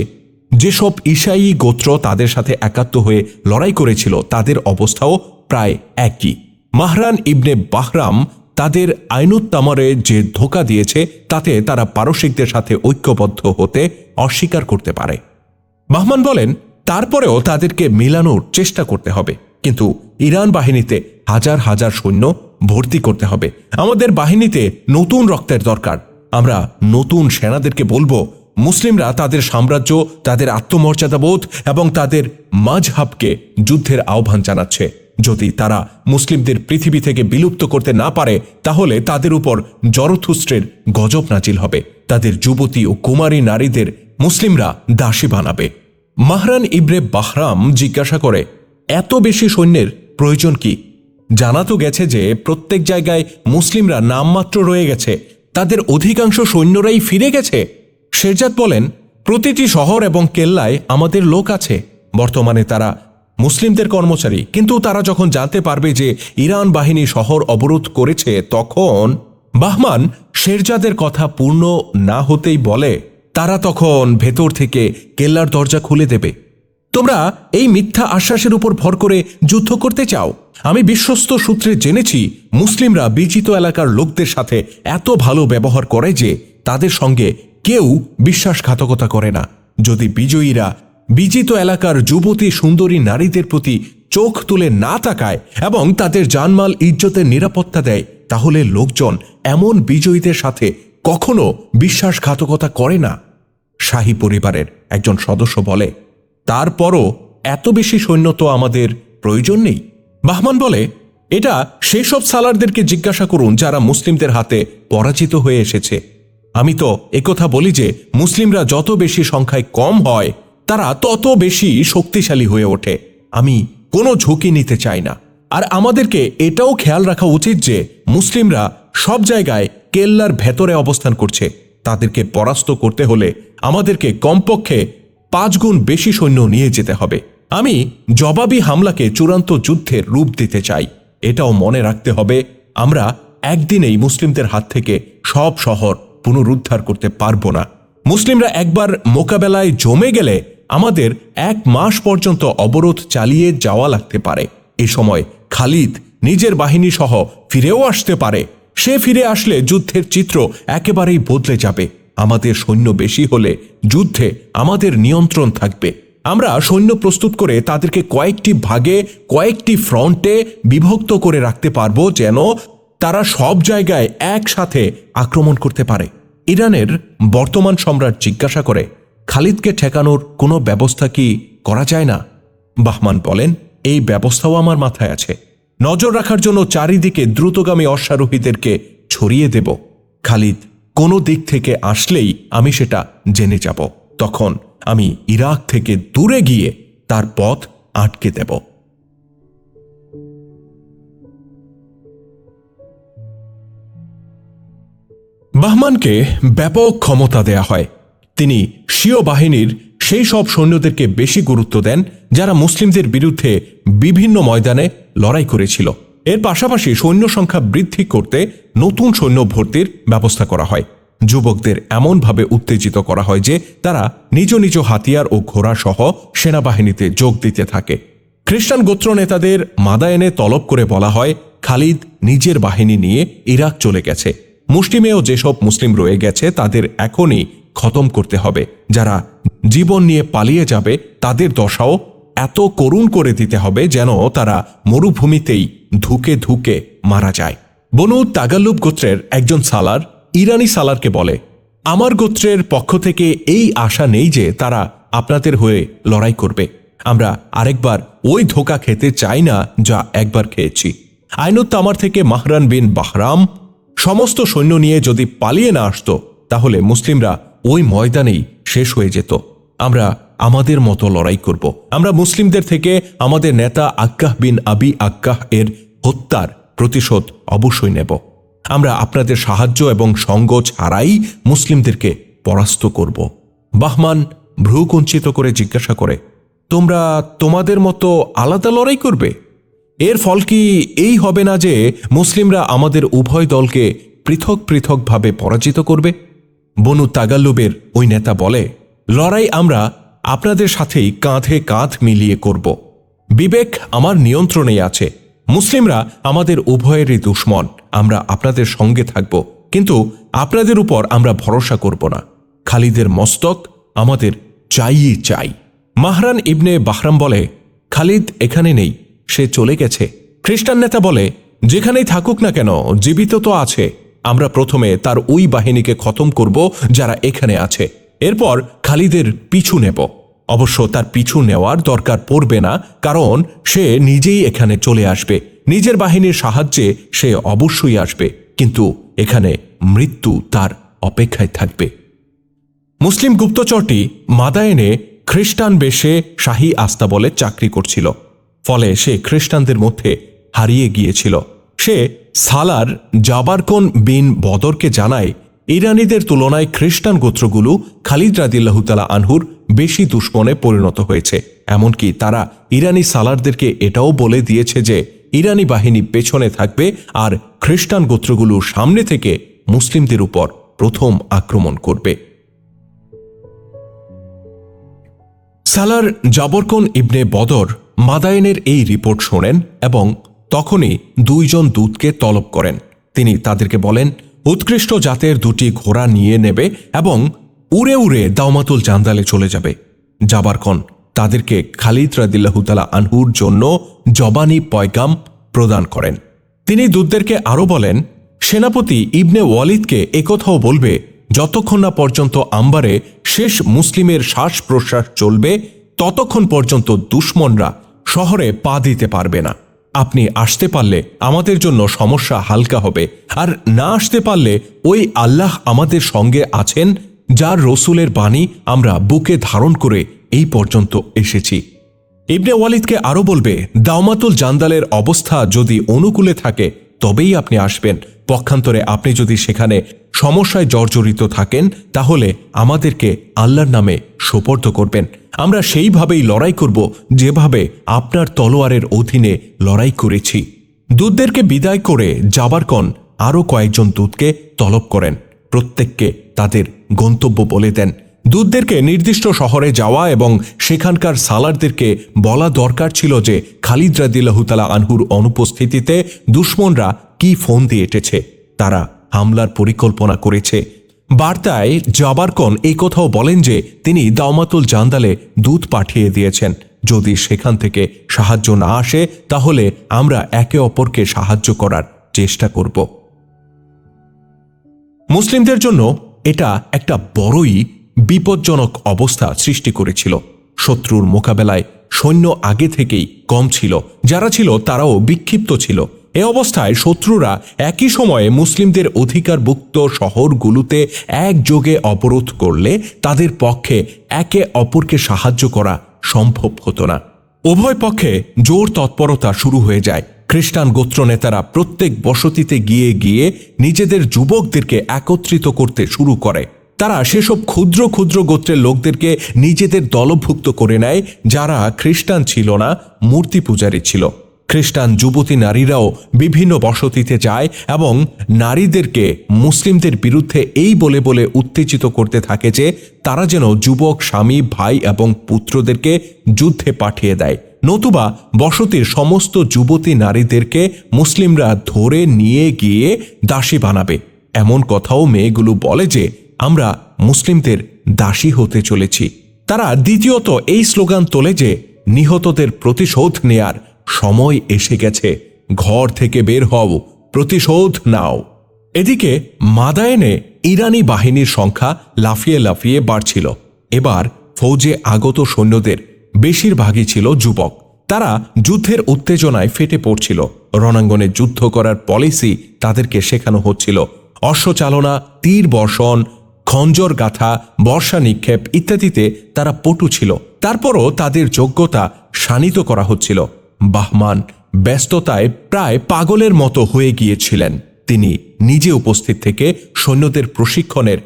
যেসব ঈসাই গোত্র তাদের সাথে একাত্ম হয়ে লড়াই করেছিল তাদের অবস্থাও প্রায় একই। মাহরান ইবনে বাহরাম তাদের আইনুত তামারে যে ধোঁকা দিয়েছে তাতে তারা পারসিকদের সাথে ঐক্যবদ্ধ হতে অস্বীকার করতে পারে। বাহমান বলেন, তারপরেও তাদেরকে মেলানোর চেষ্টা করতে হবে, কিন্তু ইরান বাহিনীতে হাজার হাজার সৈন্য ভর্তি করতে হবে। আমাদের বাহিনীতে নতুন রক্তের দরকার। আমরা নতুন সেনাদেরকে বলবো, মুসলিমরা তাদের সাম্রাজ্য, তাদের আত্মমর্যাদাবোধ এবং তাদের মাযহাবকে যুদ্ধের আহ্বান জানাচ্ছে। যদি তারা মুসলিমদের পৃথিবী থেকে বিলুপ্ত করতে না পারে, তাহলে তাদের উপর জরথুস্ত্রের গজব নাজিল হবে। তাদের যুবতী ও কুমারী নারীদের মুসলিমরা দাসী বানাবে। মাহরান ইবনে বাহরাম জিজ্ঞাসা করে, এত বেশি সৈন্যের প্রয়োজন কি? জানা তো গেছে যে প্রত্যেক জায়গায় মুসলিমরা নামমাত্র রয়ে গেছে, তাদের অধিকাংশ সৈন্যরাই ফিরে গেছে। শেরজাদ বলেন, প্রতিটি শহর এবং কেল্লায় আমাদের লোক আছে। বর্তমানে তারা মুসলিমদের কর্মচারী, কিন্তু তারা যখন জানতে পারবে যে ইরান বাহিনী শহর অবরোধ করেছে, তখন বাহমান শেরজাদের কথা পূর্ণ না হতেই বলে, তারা তখন ভেতর থেকে কেল্লার দরজা খুলে দেবে। তোমরা এই মিথ্যা আশ্বাসের উপর ভর করে যুদ্ধ করতে চাও? আমি বিশ্বস্ত সূত্রে জেনেছি মুসলিমরা বিজিত এলাকার লোকদের সাথে এত ভালো ব্যবহার করে যে তাদের সঙ্গে কেউ বিশ্বাসঘাতকতা করে না। যদি বিজয়ীরা বিজিত এলাকার যুবতী সুন্দরী নারীদের প্রতি চোখ তুলে না তাকায় এবং তাদের জানমাল ইজ্জতের নিরাপত্তা দেয়, তাহলে লোকজন এমন বিজয়ীদের সাথে কখনো বিশ্বাসঘাতকতা করে না। শাহী পরিবারের একজন সদস্য বলে, তারপরও এত বেশি সৈন্য তো আমাদের প্রয়োজন নেই। বাহমান বলে, এটা সেসব সালারদেরকে জিজ্ঞাসা করুন যারা মুসলিমদের হাতে পরাজিত হয়ে এসেছে। আমি তো একথা বলি যে মুসলিমরা যত বেশি সংখ্যায় কম হয়, তারা তত বেশি শক্তিশালী হয়ে ওঠে। আমি কোনো ঝুঁকি নিতে চাই না। আর আমাদেরকে এটাও খেয়াল রাখা উচিত যে মুসলিমরা সব জায়গায় কেল্লার ভেতরে অবস্থান করছে। তাদেরকে পরাস্ত করতে হলে আমাদেরকে কমপক্ষে 5 গুণ বেশি সৈন্য নিয়ে যেতে হবে। আমি জবাবি হামলাকে চূড়ান্ত যুদ্ধের রূপ দিতে চাই। এটাও মনে রাখতে হবে, আমরা একদিনেই মুসলিমদের হাত থেকে সব শহর পুনরুদ্ধার করতে পারবো না। মুসলিমরা একবার মোকাবেলায় জমে গেলে আমাদের 1 মাস পর্যন্ত অবরোধ চালিয়ে যাওয়া লাগতে পারে। এ সময় খালিদ নিজের বাহিনী সহ ফিরেও আসতে পারে। সে ফিরে আসলে যুদ্ধের চিত্র একেবারেই বদলে যাবে। আমাদের সৈন্য বেশি হলে যুদ্ধে আমাদের নিয়ন্ত্রণ থাকবে। আমরা সৈন্য প্রস্তুত করে তাদেরকে কয়েকটি ভাগে, কয়েকটি ফ্রন্টে বিভক্ত করে রাখতে পারবো, যেন তারা সব জায়গায় একসাথে আক্রমণ করতে পারে। ইরানের বর্তমান সম্রাট জিজ্ঞাসা করে, খালিদকে ঠেকানোর কোনো ব্যবস্থা কি করা যায় না? বাহমান বলেন, এই ব্যবস্থাও আমার মাথায় আছে। নজর রাখার জন্য চারিদিকে দ্রুতগামী অশ্বারোহীদেরকে ছড়িয়ে দেব। খালিদ কোনো দিক থেকে আসলেই আমি সেটা জেনে যাব। তখন আমি ইরাক থেকে দূরে গিয়ে তার পথ আটকে দেব। বাহমানকে ব্যাপক ক্ষমতা দেয়া হয়। তিনি শিয় বাহিনীর সেই সব সৈন্যদেরকে বেশি গুরুত্ব দেন যারা মুসলিমদের বিরুদ্ধে বিভিন্ন ময়দানে লড়াই করেছিল। এর পাশাপাশি সৈন্য সংখ্যা বৃদ্ধি করতে নতুন সৈন্য ভর্তির ব্যবস্থা করা হয়। যুবকদের এমনভাবে উত্তেজিত করা হয় যে তারা নিজ নিজ হাতিয়ার ও ঘোড়া সহ সেনাবাহিনীতে যোগ দিতে থাকে। খ্রিস্টান গোত্র নেতাদের মাদায়েনে তলব করে বলা হয়, খালিদ নিজের বাহিনী নিয়ে ইরাক চলে গেছে। মুসলিমেও যেসব মুসলিম রয়ে গেছে তাদের এখনই খতম করতে হবে। যারা জীবন নিয়ে পালিয়ে যাবে তাদের দশাও এত করুণ করে দিতে হবে যেন তারা মরুভূমিতেই ধুকে ধুকে মারা যায়। বনু তাগাল্লুব গোত্রের একজন সালার ইরানি সালারকে বলে, আমার গোত্রের পক্ষ থেকে এই আশা নেই যে তারা আপনাদের হয়ে লড়াই করবে। আমরা আরেকবার ওই ধোঁকা খেতে চাই না যা একবার খেয়েছি। আইনুত তামার থেকে মাহরান বিন বাহরাম সমস্ত সৈন্য নিয়ে যদি পালিয়ে না আসতো, তাহলে মুসলিমরা ওই ময়দানেই শেষ হয়ে যেত। আমরা আমাদের মতো লড়াই করব। আমরা মুসলিমদের থেকে আমাদের নেতা আক্কাহ বিন আবি আক্কাহ এর হত্যার প্রতিশোধ অবশ্যই নেব। আমরা আপনাদের সাহায্য এবং সঙ্গ ছাড়াই মুসলিমদেরকে পরাস্ত করব। বাহমান ভ্রু কুঞ্চিত করে জিজ্ঞাসা করে, তোমরা তোমাদের মতো আলাদা লড়াই করবে? এর ফল কি এই হবে না যে মুসলিমরা আমাদের উভয় দলকে পৃথক পৃথকভাবে পরাজিত করবে? বনু তাগাল্লুবের ওই নেতা বলে, লড়াই আমরা আপনাদের সাথেই কাঁধে কাঁধ মিলিয়ে করব। বিবেক আমার নিয়ন্ত্রণেই আছে। মুসলিমরা আমাদের উভয়েরই দুশমন। আমরা আপনাদের সঙ্গে থাকব, কিন্তু আপনাদের উপর আমরা ভরসা করব না। খালিদের মস্তক আমাদের চাইই চাই। মাহরান ইবনে বাহরাম বলে, খালিদ এখানে নেই, সে চলে গেছে। খ্রিস্টান নেতা বলে, যেখানেই থাকুক না কেন, জীবিত তো আছে। আমরা প্রথমে তার ওই বাহিনীকে খতম করব যারা এখানে আছে, এরপর খালিদের পিছু নেব। অবশ্য তার পিছু নেওয়ার দরকার পড়বে না, কারণ সে নিজেই এখানে চলে আসবে। নিজের বাহিনীর সাহায্যে সে অবশ্যই আসবে, কিন্তু এখানে মৃত্যু তার অপেক্ষায় থাকবে। মুসলিম গুপ্তচরটি মাদায়েনে খ্রিস্টান বেশে শাহী আস্তাবলে চাকরি করছিল, ফলে সে খ্রিস্টানদের মধ্যে হারিয়ে গিয়েছিল। সে সালার জাবারকন বিন বদরকে জানায়, ইরানিদের তুলনায় খ্রিস্টান গোত্রগুলো খালিদ রাদিয়াল্লাহু তাআলা আনহুর বেশি দুশমনে পরিণত হয়েছে। এমনকি তারা ইরানি সালারদেরকে এটাও বলে দিয়েছে যে ইরানি বাহিনী পেছনে থাকবে আর খ্রিস্টান গোত্রগুলো সামনে থেকে মুসলিমদের উপর প্রথম আক্রমণ করবে। সালার জাবরকন ইবনে বদর মাদায়েনের এই রিপোর্ট শোনেন এবং তখনই 2 জন দূতকে তলব করেন। তিনি তাদেরকে বলেন, উৎকৃষ্ট জাতের 2টি ঘোড়া নিয়ে নেবে এবং উড়ে উড়ে দাওমাতুল জান্দালে চলে যাবে। জাবারকন তাদেরকে খালিদ রাদিয়াল্লাহু তাআলা আনহুর জন্য জবানি পয়গাম প্রদান করেন। তিনি দূতদেরকে আরও বলেন, সেনাপতি ইবনে ওয়ালিদকে একথাও বলবে, যতক্ষণ না পর্যন্ত আম্বারে শেষ মুসলিমের শ্বাস প্রশ্বাস চলবে ততক্ষণ পর্যন্ত দুশমনরা শহরে পা দিতে পারবে না। আপনি আসতে পারলে আমাদের জন্য সমস্যা হালকা হবে, আর না আসতে পারলে ওই আল্লাহ আমাদের সঙ্গে আছেন যার রসুলের বাণী আমরা বুকে ধারণ করে এই পর্যন্ত এসেছি। ইবনে ওয়ালিদকে আরও বলবে, দাওমাতুল জান্দালের অবস্থা যদি অনুকূলে থাকে তবেই আপনি আসবেন। পক্ষান্তরে আপনি যদি সেখানে সমস্যায় জর্জরিত থাকেন তাহলে আমাদেরকে আল্লাহর নামে সোপর্দ করবেন। আমরা সেইভাবেই লড়াই করব যেভাবে আপনার তলোয়ারের অধীনে লড়াই করেছি। দূতদেরকে বিদায় করে জাবারকন আরও কয়েকজন দূতকে তলব করেন। প্রত্যেককে তাদের গন্তব্য বলে দেন। দূতদেরকে নির্দিষ্ট শহরে যাওয়া এবং সেখানকার সালারদেরকে বলা দরকার ছিল যে খালিদ রাদিয়াল্লাহু তাআলা আনহুর অনুপস্থিতিতে দুশমনরা কি ফোন দিয়ে এঁটেছে, তারা হামলার পরিকল্পনা করেছে। বার্তায় জাবারকন এই কথাও বলেন যে তিনি দাওমাতুল জান্দালে দূত পাঠিয়ে দিয়েছেন। যদি সেখান থেকে সাহায্য না আসে তাহলে আমরা একে অপরকে সাহায্য করার চেষ্টা করব। মুসলিমদের জন্য এটা একটা বড়ই বিপজ্জনক অবস্থা সৃষ্টি করেছিল। শত্রুর মোকাবেলায় সৈন্য আগে থেকেই কম ছিল, যারা ছিল তারাও বিক্ষিপ্ত ছিল। এ অবস্থায় শত্রুরা একই সময়ে মুসলিমদের অধিকারভুক্ত শহরগুলোতে একযোগে অবরোধ করলে তাদের পক্ষে একে অপরকে সাহায্য করা সম্ভব হতো না। উভয় পক্ষে জোর তৎপরতা শুরু হয়ে যায়। খ্রিস্টান গোত্র নেতারা প্রত্যেক বসতিতে গিয়ে গিয়ে নিজেদের যুবকদেরকে একত্রিত করতে শুরু করে। তারা সেসব ক্ষুদ্র ক্ষুদ্র গোত্রের লোকদেরকে নিজেদের দলভুক্ত করে নেয় যারা খ্রিস্টান ছিল না, মূর্তি পূজারী ছিল। খ্রিস্টান যুবতী নারীরাও বিভিন্ন বসতিতে যায় এবং নারীদেরকে মুসলিমদের বিরুদ্ধে এই বলে বলে উত্তেজিত করতে থাকে যে তারা যেন যুবক স্বামী, ভাই এবং পুত্রদেরকে যুদ্ধে পাঠিয়ে দেয়, নতুবা বসতির সমস্ত যুবতী নারীদেরকে মুসলিমরা ধরে নিয়ে গিয়ে দাসী বানাবে। এমন কথাও মেয়েগুলো বলে যে আমরা মুসলিমদের দাসী হতে চলেছি। তারা দ্বিতীয়ত এই স্লোগান তোলে যে নিহতদের প্রতিশোধ নেয়ার সময় এসে গেছে, ঘর থেকে বের হও, প্রতিশোধ নাও। এদিকে মাদায়েনে ইরানি বাহিনীর সংখ্যা লাফিয়ে লাফিয়ে বাড়ছিল। এবার ফৌজে আগত সৈন্যদের বেশিরভাগই ছিল যুবক। তারা যুদ্ধের উত্তেজনায় ফেটে পড়ছিল। রণাঙ্গনে যুদ্ধ করার পলিসি তাদেরকে শেখানো হচ্ছিল। অশ্বচালনা, তীর বর্ষণ, খঞ্জর গাথা, বর্ষা নিক্ষেপ ইত্যাদিতে তারা পটু ছিল। তারপরও তাদের যোগ্যতা শানিত করা হচ্ছিল। বাহমান ব্যস্ততায় প্রায় পাগলের মতো হয়ে গিয়েছিলেন। তিনি নিজে উপস্থিত থেকে সৈন্যদের প্রশিক্ষণের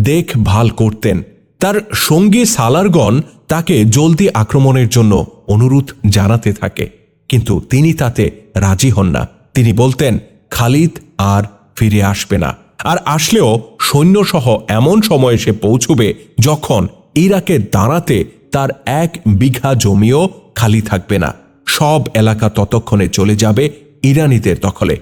দেখভাল করতেন। তার সঙ্গী সালারগণ তাকে জলদি আক্রমণের জন্য অনুরোধ জানাতে থাকে, কিন্তু তিনি তাতে রাজি হন না। তিনি বলতেন খালিদ আর ফিরে আসবে না, আর আসলেও সৈন্যসহ এমন সময়ে সে পৌঁছবে যখন ইরাকে দাঁড়াতে তার 1 বিঘা জমিও খালি থাকবে না। সব এলাকা ততক্ষণে চলে যাবে ইরানিদের দখলে।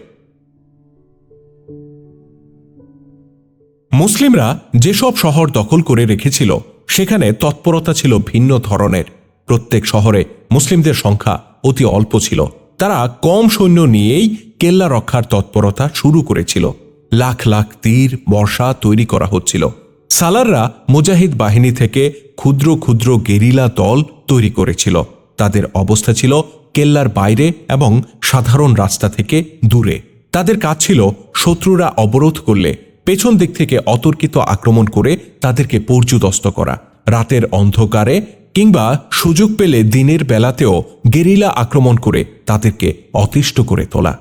মুসলিমরা যেসব শহর দখল করে রেখেছিল সেখানে তৎপরতা ছিল ভিন্ন ধরনের। প্রত্যেক শহরে মুসলিমদের সংখ্যা অতি অল্প ছিল। তারা কম সৈন্য নিয়েই কেল্লা রক্ষার তৎপরতা শুরু করেছিল। লাখ লাখ তীর বর্ষা তৈরি করা হচ্ছিল। সালাররা মুজাহিদ বাহিনী থেকে ক্ষুদ্র ক্ষুদ্র গেরিলা দল তৈরি করেছিল। তাদের অবস্থা ছিল কেল্লার বাইরে এবং সাধারণ রাস্তা থেকে দূরে। তাদের কাজ ছিল শত্রুরা অবরোধ করলে পেছন দিক থেকে অতর্কিত আক্রমণ করে তাদেরকে পর্যুদস্ত করা, রাতের অন্ধকারে কিংবা সুযোগ পেলে দিনের বেলাতেও গেরিলা আক্রমণ করে তাদেরকে অতিষ্ঠ করে তোলা।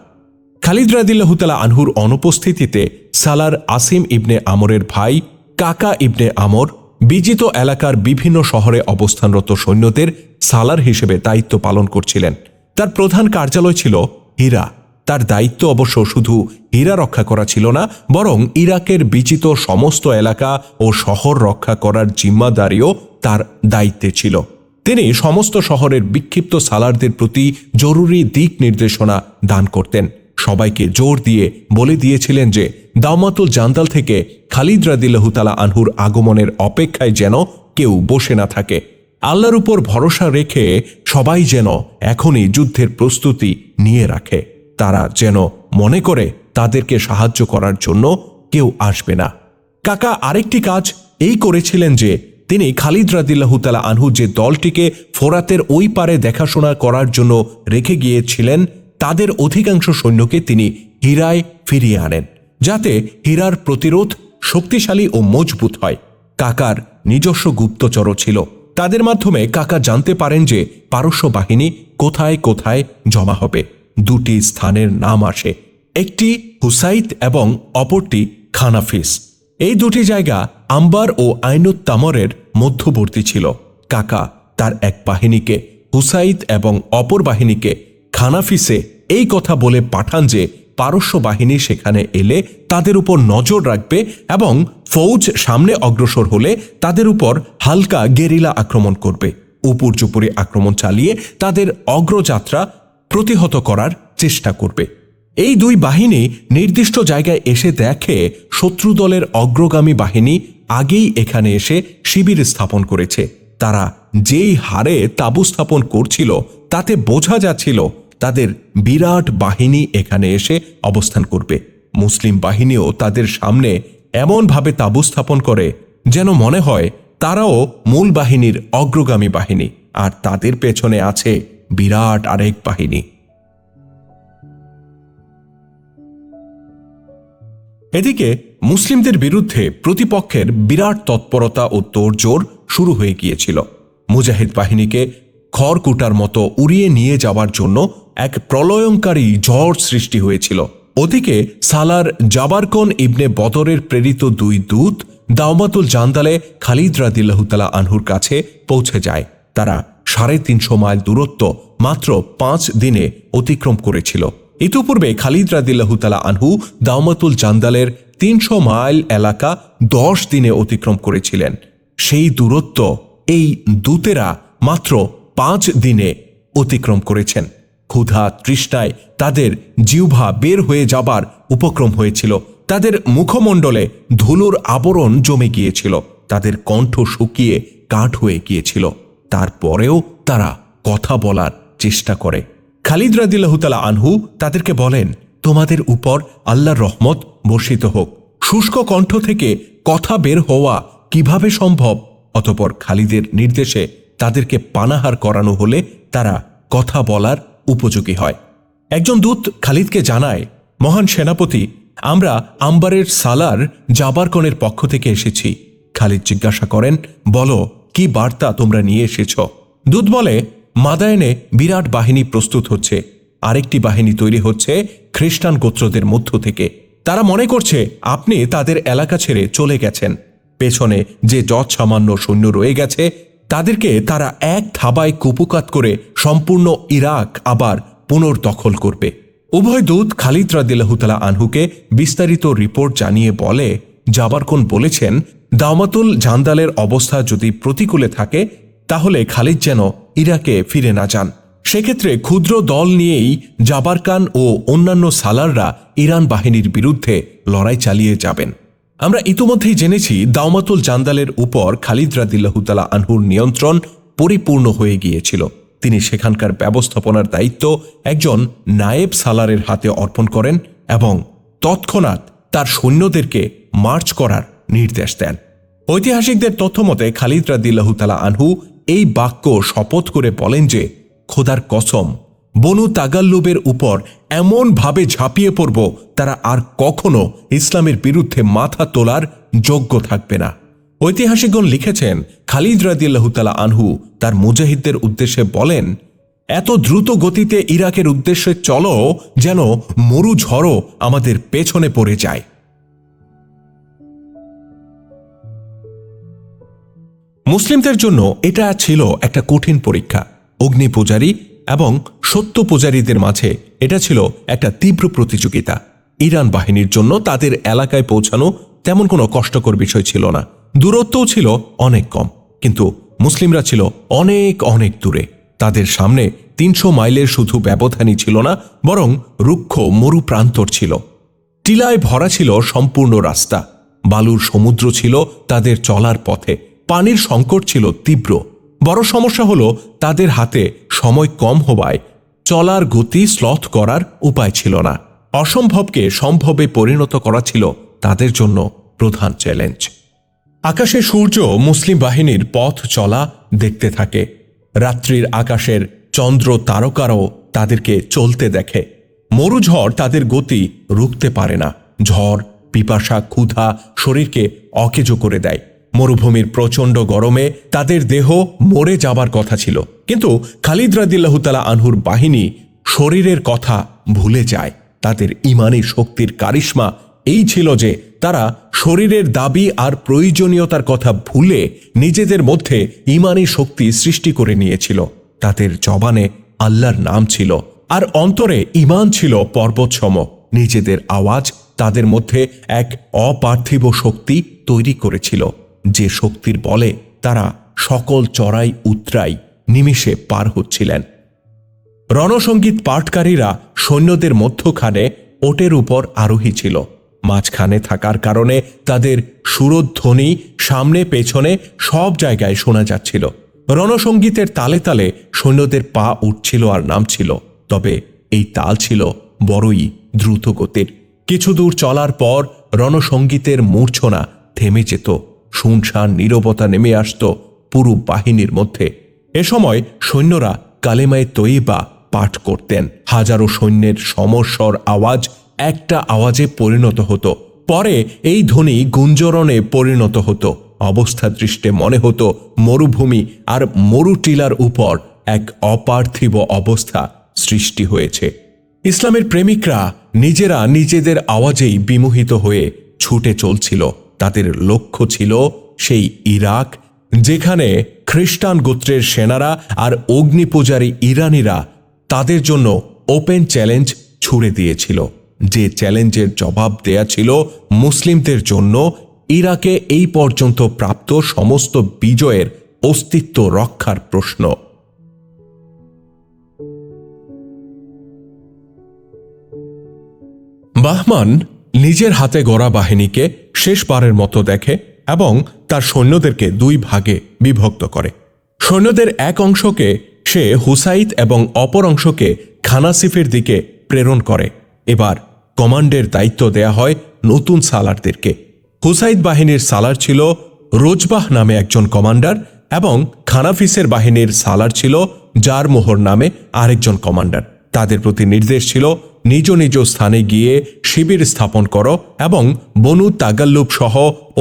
খালিদ রাদিয়াল্লাহু তাআলা আনহুর অনুপস্থিতিতে সালার আসিম ইবনে আমরের ভাই কাকা ইবনে আমর বিজিত এলাকার বিভিন্ন শহরে অবস্থানরত সৈন্যদের সালার হিসেবে দায়িত্ব পালন করছিলেন। তার প্রধান কার্যালয় ছিল হীরা। তার দায়িত্ব অবশ্য শুধু হীরা রক্ষা করা ছিল না, বরং ইরাকের বিজিত সমস্ত এলাকা ও শহর রক্ষা করার জিম্মাদারিও তার দায়িত্বে ছিল। তিনি সমস্ত শহরের বিক্ষিপ্ত সালারদের প্রতি জরুরি দিক নির্দেশনা দান করতেন। সবাইকে জোর দিয়ে বলে দিয়েছিলেন যে দাওমাতুল জান্দাল থেকে খালিদ রাদিয়াল্লাহু তাআলা আনহুর আগমনের অপেক্ষায় যেন কেউ বসে না থাকে। আল্লাহর উপর ভরসা রেখে সবাই যেন এখনই যুদ্ধের প্রস্তুতি নিয়ে রাখে। তারা যেন মনে করে তাদেরকে সাহায্য করার জন্য কেউ আসবে না। কাকা আরেকটি কাজ এই করেছিলেন যে তিনি খালিদ রাদিয়াল্লাহু তাআলা আনহু যে দলটিকে ফোরাতের ওই পারে দেখাশোনা করার জন্য রেখে গিয়েছিলেন তাদের অধিকাংশ সৈন্যকে তিনি হীরায় ফিরিয়ে আনেন, যাতে হীরার প্রতিরোধ শক্তিশালী ও মজবুত হয়। কাকার নিজস্ব গুপ্তচরও ছিল। তাদের মাধ্যমে কাকা জানতে পারেন যে পারস্য বাহিনী কোথায় কোথায় জমা হবে। দুটি স্থানের নাম আসে, একটি হুসাইত এবং অপরটি খানাফিস। এই দুটি জায়গা আম্বার ও আইনুত তামরের মধ্যবর্তী ছিল। কাকা তার এক বাহিনীকে হুসাইত এবং অপর বাহিনীকে খানাফিসে এই কথা বলে পাঠান যে পারস্য বাহিনী সেখানে এলে তাদের উপর নজর রাখবে এবং ফৌজ সামনে অগ্রসর হলে তাদের উপর হালকা গেরিলা আক্রমণ করবে। উপর্যুপরি আক্রমণ চালিয়ে তাদের অগ্রযাত্রা প্রতিহত করার চেষ্টা করবে। এই দুই বাহিনী নির্দিষ্ট জায়গায় এসে দেখে শত্রু দলের অগ্রগামী বাহিনী আগেই এখানে এসে শিবির স্থাপন করেছে। তারা যেই হারে তাঁবু স্থাপন করছিল তাতে বোঝা যাচ্ছিল তাদের বিরাট বাহিনী এখানে এসে অবস্থান করবে। মুসলিম বাহিনীও তাদের সামনে এমনভাবে তাঁবু স্থাপন করে যেন মনে হয় তারাও মূল বাহিনীর অগ্রগামী বাহিনী, আর তাদের পেছনে আছে বিরাট আরেক বাহিনী। এদিকে মুসলিমদের বিরুদ্ধে প্রতিপক্ষের বিরাট তৎপরতা ও তোড়জোড় শুরু হয়ে গিয়েছিল। মুজাহিদ বাহিনীকে খড়কুটার মতো উড়িয়ে নিয়ে যাওয়ার জন্য এক প্রলয়ঙ্কারী ঝড় সৃষ্টি হয়েছিল। ওদিকে সালার জাবারকন ইবনে বদরের প্রেরিত দুই দূত দাওমাতুল জান্দালে খালিদ রাদিয়াল্লাহু তাআলা আনহুর কাছে পৌঁছে যায়। তারা 350 মাইল দূরত্ব মাত্র 5 দিনে অতিক্রম করেছিল। ইতিপূর্বে খালিদ রাদিয়াল্লাহু তাআলা আনহু দাওমাতুল জান্দালের 300 মাইল এলাকা 10 দিনে অতিক্রম করেছিলেন। সেই দূরত্ব এই দূতেরা মাত্র 5 দিনে অতিক্রম করেছেন। ক্ষুধা তৃষ্ণায় তাদের জিহ্বা বের হয়ে যাবার উপক্রম হয়েছিল। তাদের মুখমণ্ডলে ধুলোর আবরণ জমে গিয়েছিল। তাদের কণ্ঠ শুকিয়ে কাঠ হয়ে গিয়েছিল। তারপরেও তারা কথা বলার চেষ্টা করে। খালিদ রাদিয়াল্লাহু তাআলা আনহু তাদেরকে বলেন, তোমাদের উপর আল্লাহর রহমত বর্ষিত হোক। শুষ্ক কণ্ঠ থেকে কথা বের হওয়া কিভাবে সম্ভব? অতঃপর খালিদের নির্দেশে তাদেরকে পানাহার করানো হলে তারা কথা বলার উপযোগী হয়। একজন দূত খালিদকে জানায়, মহান সেনাপতি, আমরা আম্বারের সালার জাবারকনের পক্ষ থেকে এসেছি। খালিদ জিজ্ঞাসা করেন, বলো কি বার্তা তোমরা নিয়ে এসেছ? দূত বলে, মাদায়েনে বিরাট বাহিনী প্রস্তুত হচ্ছে। আরেকটি বাহিনী তৈরি হচ্ছে খ্রিস্টান গোত্রদের মধ্য থেকে। তারা মনে করছে আপনি তাদের এলাকা ছেড়ে চলে গেছেন। পেছনে যে যৎ সামান্য সৈন্য রয়ে গেছে তাদেরকে তারা এক থাবায় কুপকাত করে সম্পূর্ণ ইরাক আবার পুনর্দখল করবে। উভয় দূত খালিদ রাদিয়াল্লাহু তাআলা আনহুকে বিস্তারিত রিপোর্ট জানিয়ে বলে, জাবারকন বলেছেন দাওমাতুল জান্দালের অবস্থা যদি প্রতিকূলে থাকে তাহলে খালিদ যেন ইরাকে ফিরে না যান। সেক্ষেত্রে ক্ষুদ্র দল নিয়েই জাবারকান ও অন্যান্য সালাররা ইরান বাহিনীর বিরুদ্ধে লড়াই চালিয়ে যাবেন। আমরা ইতোমধ্যেই জেনেছি দাওমাতুল জান্দালের উপর খালিদ রাদিয়াল্লাহু তাআলা আনহুর নিয়ন্ত্রণ পরিপূর্ণ হয়ে গিয়েছিল। তিনি সেখানকার ব্যবস্থাপনার দায়িত্ব একজন নায়েব সালারের হাতে অর্পণ করেন এবং তৎক্ষণাৎ তার সৈন্যদেরকে মার্চ করার নির্দেশ দেন। ঐতিহাসিকদের তথ্যমতে খালিদ রাদিয়াল্লাহু তাআলা আনহু এই বাক্য শপথ করে বলেন যে, খোদার কসম, বনু তাগাল্লুবের উপর এমনভাবে ঝাঁপিয়ে পড়ব তারা আর কখনো ইসলামের বিরুদ্ধে মাথা তোলার যোগ্য থাকবে না। ঐতিহাসিকগণ লিখেছেন, খালিদ রাদিয়াল্লাহু তাআলা আনহু তার মুজাহিদদের উদ্দেশ্যে বলেন, এত দ্রুত গতিতে ইরাকের উদ্দেশ্যে চলো যেন মরু ঝড়ও আমাদের পেছনে পড়ে যায়। মুসলিমদের জন্য এটা ছিল একটা কঠিন পরীক্ষা। অগ্নি পূজারী এবং সত্য পূজারীদের মাঝে এটা ছিল একটা তীব্র প্রতিযোগিতা। ইরান বাহিনীর জন্য তাদের এলাকায় পৌঁছানো তেমন কোনো কষ্টকর বিষয় ছিল না, দূরত্বও ছিল অনেক কম, কিন্তু মুসলিমরা ছিল অনেক অনেক দূরে। তাদের সামনে 300 মাইলের শুধু ব্যবধানই ছিল না, বরং রুক্ষ মরু প্রান্তর ছিল। টিলায় ভরা ছিল সম্পূর্ণ রাস্তা, বালুর সমুদ্র ছিল তাদের চলার পথে, পানির সংকট ছিল তীব্র। বড় সমস্যা হলো তাদের হাতে সময় কম হওয়ায় চলার গতি স্লথ করার উপায় ছিল না। অসম্ভবকে সম্ভবে পরিণত করা ছিল তাদের জন্য প্রধান চ্যালেঞ্জ। আকাশে সূর্য মুসলিম বাহিনীর পথ চলা দেখতে থাকে। রাত্রির আকাশের চন্দ্র তারকারও তাদেরকে চলতে দেখে। মরুঝড় তাদের গতি রুখতে পারে না। ঝড়, পিপাসা, ক্ষুধা শরীরকে অকেজো করে দেয়। মরুভূমির প্রচণ্ড গরমে তাদের দেহ মরে যাবার কথা ছিল, কিন্তু খালিদ রাদিয়াল্লাহু তাআলা আনহুর বাহিনী শরীরের কথা ভুলে যায়। তাদের ঈমানী শক্তির কারিশমা এই ছিল যে তারা শরীরের দাবি আর প্রয়োজনীয়তার কথা ভুলে নিজেদের মধ্যে ঈমানী শক্তি সৃষ্টি করে নিয়েছিল। তাদের জবানে আল্লাহর নাম ছিল আর অন্তরে ঈমান ছিল পর্বতসম। নিজেদের আওয়াজ তাদের মধ্যে এক অপার্থিব শক্তি তৈরি করেছিল, যে শক্তির বলে তারা সকল চড়াই উতরাই নিমিষে পার হচ্ছিলেন। রণসঙ্গীত পাঠকারীরা সৈন্যদের মধ্যখানে ওটের উপর আরোহী ছিল। মাঝখানে থাকার কারণে তাদের সুরধ্বনি সামনে পেছনে সব জায়গায় শোনা যাচ্ছিল। রণসঙ্গীতের তালে তালে সৈন্যদের পা উঠছিল আর নামছিল, তবে এই তাল ছিল বড়ই দ্রুত গতির। কিছু দূর চলার পর রণসঙ্গীতের মূর্ছনা থেমে যেত, শুনশান নীরবতা নেমে আসত পুরো বাহিনীর মধ্যে। এ সময় সৈন্যরা কালেমায়ে তয়্যিবা পাঠ করতেন। হাজারো সৈন্যের সমস্বর আওয়াজ একটা আওয়াজে পরিণত হতো। পরে এই ধ্বনি গুঞ্জরণে পরিণত হতো। অবস্থা দৃষ্টে মনে হতো মরুভূমি আর মরুটিলার উপর এক অপার্থিব অবস্থা সৃষ্টি হয়েছে। ইসলামের প্রেমিকরা নিজেরা নিজেদের আওয়াজেই বিমোহিত হয়ে ছুটে চলছিল। তাদের লক্ষ্য ছিল সেই ইরাক, যেখানে খ্রিস্টান গোত্রের সেনারা আর অগ্নিপূজারী ইরানিরা তাদের জন্য ওপেন চ্যালেঞ্জ ছুড়ে দিয়েছিল। যে চ্যালেঞ্জের জবাব দেয়া ছিল মুসলিমদের জন্য ইরাকে এই পর্যন্ত প্রাপ্ত সমস্ত বিজয়ের অস্তিত্ব রক্ষার প্রশ্ন। বাহমান নিজের হাতে গড়া বাহিনীকে শেষবারের মতো দেখে এবং তার সৈন্যদেরকে 2 ভাগে বিভক্ত করে। সৈন্যদের এক অংশকে সে হুসাইদ এবং অপর অংশকে খানাসিফের দিকে প্রেরণ করে। এবার কমান্ডের দায়িত্ব দেয়া হয় নতুন সালারদেরকে। হুসাইদ বাহিনীর সালার ছিল রোজবাহ নামে একজন কমান্ডার এবং খানাফিসের বাহিনীর সালার ছিল জারমোহর নামে আরেকজন কমান্ডার। তাদের প্রতি নির্দেশ ছিল নিজ নিজ স্থানে গিয়ে শিবির স্থাপন করো এবং বনু তাগাল্লুব সহ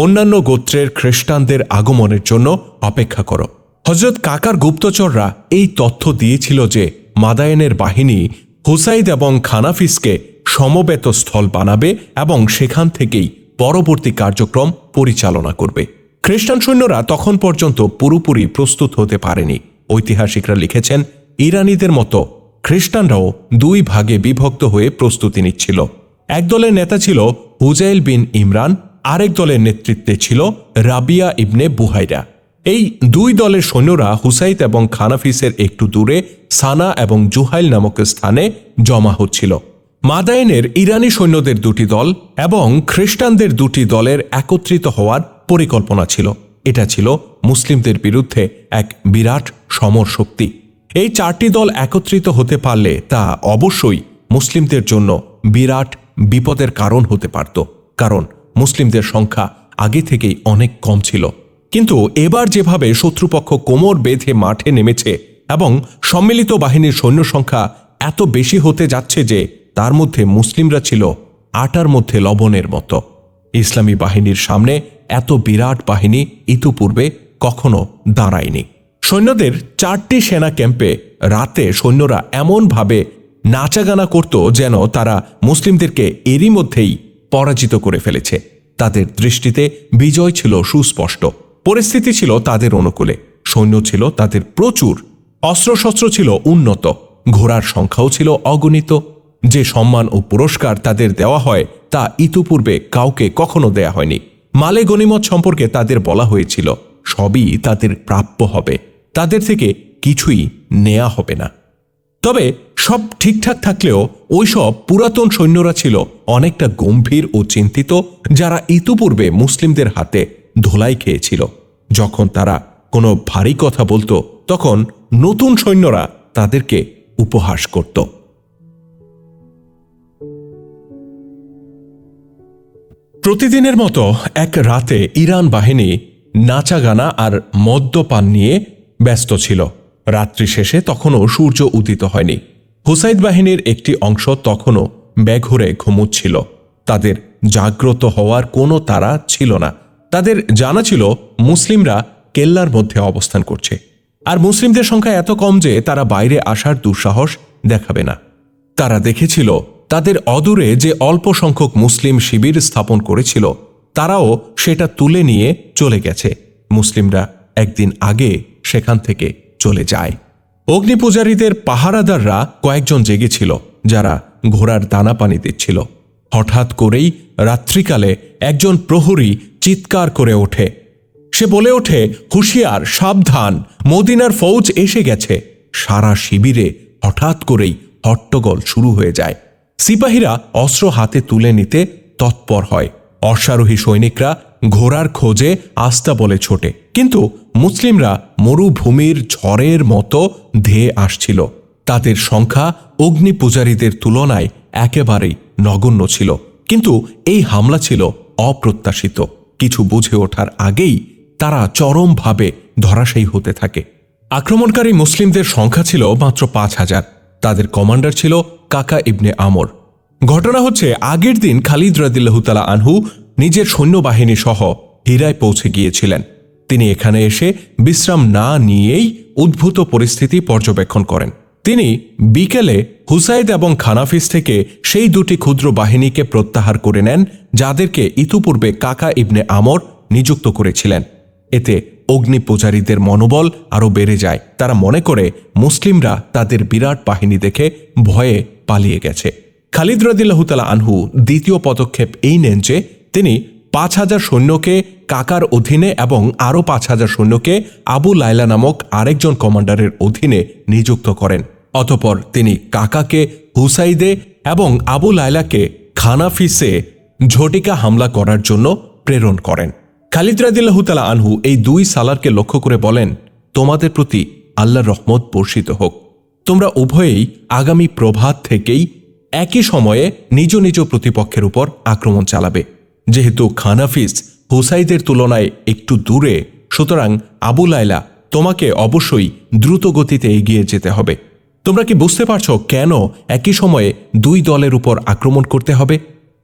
অন্যান্য গোত্রের খ্রিস্টানদের আগমনের জন্য অপেক্ষা করো। হযরত কাকার গুপ্তচররা এই তথ্য দিয়েছিল যে মাদায়েনের বাহিনী হুসাইদ এবং খানাফিসকে সমবেত স্থল বানাবে এবং সেখান থেকেই পরবর্তী কার্যক্রম পরিচালনা করবে। খ্রিস্টান সৈন্যরা তখন পর্যন্ত পুরোপুরি প্রস্তুত হতে পারেনি। ঐতিহাসিকরা লিখেছেন, ইরানিদের মতো খ্রিস্টানরাও 2 ভাগে বিভক্ত হয়ে প্রস্তুতি নিচ্ছিল। এক দলের নেতা ছিল হুজাইল বিন ইমরান, আরেক দলের নেতৃত্বে ছিল রাবিয়া ইবনে বুহাইরা। এই 2 দলের সৈন্যরা হুসাইদ এবং খানাফিসের একটু দূরে সানা এবং জুহাইল নামক স্থানে জমা হচ্ছিল। মাদায়েনের ইরানি সৈন্যদের 2টি দল এবং খ্রিস্টানদের 2টি দলের একত্রিত হওয়ার পরিকল্পনা ছিল। এটা ছিল মুসলিমদের বিরুদ্ধে এক বিরাট সমর শক্তি। এই চারটি দল একত্রিত হতে পারলে তা অবশ্যই মুসলিমদের জন্য বিরাট বিপদের কারণ হতে পারত, কারণ মুসলিমদের সংখ্যা আগে থেকেই অনেক কম ছিল। কিন্তু এবার যেভাবে শত্রুপক্ষ কোমর বেঁধে মাঠে নেমেছে এবং সম্মিলিত বাহিনীর সৈন্য সংখ্যা এত বেশি হতে যাচ্ছে যে তার মধ্যে মুসলিমরা ছিল আটার মধ্যে লবণের মতো। ইসলামী বাহিনীর সামনে এত বিরাট বাহিনী ইতিপূর্বে কখনো দাঁড়ায়নি। সৈন্যদের চারটি সেনা ক্যাম্পে রাতে সৈন্যরা এমনভাবে নাচাগানা করত যেন তারা মুসলিমদেরকে এরই মধ্যেই পরাজিত করে ফেলেছে। তাদের দৃষ্টিতে বিজয় ছিল সুস্পষ্ট। পরিস্থিতি ছিল তাদের অনুকূলে, সৈন্য ছিল তাদের প্রচুর, অস্ত্রশস্ত্র ছিল উন্নত, ঘোড়ার সংখ্যাও ছিল অগণিত। যে সম্মান ও পুরস্কার তাদের দেওয়া হয় তা ইতিপূর্বে কাউকে কখনো দেয়া হয়নি। মালে গনিমত সম্পর্কে তাদের বলা হয়েছিল সবই তাদের প্রাপ্য হবে, তাদের থেকে কিছুই নেয়া হবে না। তবে সব ঠিকঠাক থাকলেও ওইসব পুরাতন সৈন্যরা ছিল অনেকটা গম্ভীর ও চিন্তিত, যারা ইতিপূর্বে মুসলিমদের হাতে ধোলাই খেয়েছিল। যখন তারা কোনো ভারী কথা বলতো তখন নতুন সৈন্যরা তাদেরকে উপহাস করত। প্রতিদিনের মতো এক রাতে ইরান বাহিনী নাচাগানা আর মদ্যপান নিয়ে ব্যস্ত ছিল। রাত্রি শেষে তখনও সূর্য উদিত হয়নি। হুসাইদ বাহিনীর একটি অংশ তখনও বেঘোরে ঘুমুচ্ছিল। তাদের জাগ্রত হওয়ার কোনো তাড়া ছিল না। তাদের জানা ছিল মুসলিমরা কেল্লার মধ্যে অবস্থান করছে, আর মুসলিমদের সংখ্যা এত কম যে তারা বাইরে আসার দুঃসাহস দেখাবে না। তারা দেখেছিল তাদের অদূরে যে অল্প সংখ্যক মুসলিম শিবির স্থাপন করেছিল তারাও সেটা তুলে নিয়ে চলে গেছে। মুসলিমরা একদিন আগে সেখান থেকে চলে যায়। অগ্নিপূজারীদের পাহারাদাররা কয়েকজন জেগেছিল, যারা ঘোড়ার দানা পানি দিচ্ছিল। হঠাৎ করেই রাত্রিকালে একজন প্রহরী চিৎকার করে ওঠে। সে বলে ওঠে, হুঁশিয়ার, সাবধান, মদিনার ফৌজ এসে গেছে। সারা শিবিরে হঠাৎ করেই হট্টগোল শুরু হয়ে যায়। সিপাহীরা অস্ত্র হাতে তুলে নিতে তৎপর হয়। অশ্বারোহী সৈনিকরা ঘোড়ার খোঁজে আস্তা বলে ছোটে, কিন্তু মুসলিমরা মরুভূমির ঝড়ের মতো ধেয়ে আসছিল। তাদের সংখ্যা অগ্নিপূজারীদের তুলনায় একেবারেই নগণ্য ছিল, কিন্তু এই হামলা ছিল অপ্রত্যাশিত। কিছু বুঝে ওঠার আগেই তারা চরমভাবে ধরাশায়ী হতে থাকে। আক্রমণকারী মুসলিমদের সংখ্যা ছিল মাত্র ৫,০০০। তাদের কমান্ডার ছিল কাকা ইবনে আমর। ঘটনা হচ্ছে, আগের দিন খালিদ রাদিয়াল্লাহু তাআলা আনহু নিজের সৈন্যবাহিনী সহ হিরায় পৌঁছে গিয়েছিলেন। তিনি এখানে এসে বিশ্রাম না নিয়েই উদ্ভূত পরিস্থিতি পর্যবেক্ষণ করেন। তিনি বিকেলে হুসাইদ এবং খানাফিস থেকে সেই দুটি ক্ষুদ্র বাহিনীকে প্রত্যাহার করে নেন, যাদেরকে ইতিপূর্বে কাকা ইবনে আমর নিযুক্ত করেছিলেন। এতে অগ্নিপূজারীদের মনোবল আরও বেড়ে যায়। তারা মনে করে মুসলিমরা তাদের বিরাট বাহিনী দেখে ভয়ে পালিয়ে গেছে। খালিদ রাদিয়াল্লাহু তাআলা আনহু দ্বিতীয় পদক্ষেপ এই নেন যে তিনি ৫,০০০ সৈন্যকে কাকার অধীনে এবং আরও ৫,০০০ সৈন্যকে আবু লাইলা নামক আরেকজন কমান্ডারের অধীনে নিযুক্ত করেন। অতঃপর তিনি কাকাকে হুসাইদে এবং আবু লাইলাকে খানাফিসে ঝটিকা হামলা করার জন্য প্রেরণ করেন। খালিদ রাদিয়াল্লাহু তাআলা আনহু এই দুই সালারকে লক্ষ্য করে বলেন, তোমাদের প্রতি আল্লাহর রহমত বর্ষিত হোক। তোমরা উভয়েই আগামী প্রভাত থেকেই একই সময়ে নিজ নিজ প্রতিপক্ষের উপর আক্রমণ চালাবে। যেহেতু খানাফিস হুসাইদের তুলনায় একটু দূরে, সুতরাং আবু লাইলা তোমাকে অবশ্যই দ্রুত গতিতে এগিয়ে যেতে হবে। তোমরা কি বুঝতে পারছো কেন একই সময়ে দুই দলের উপর আক্রমণ করতে হবে?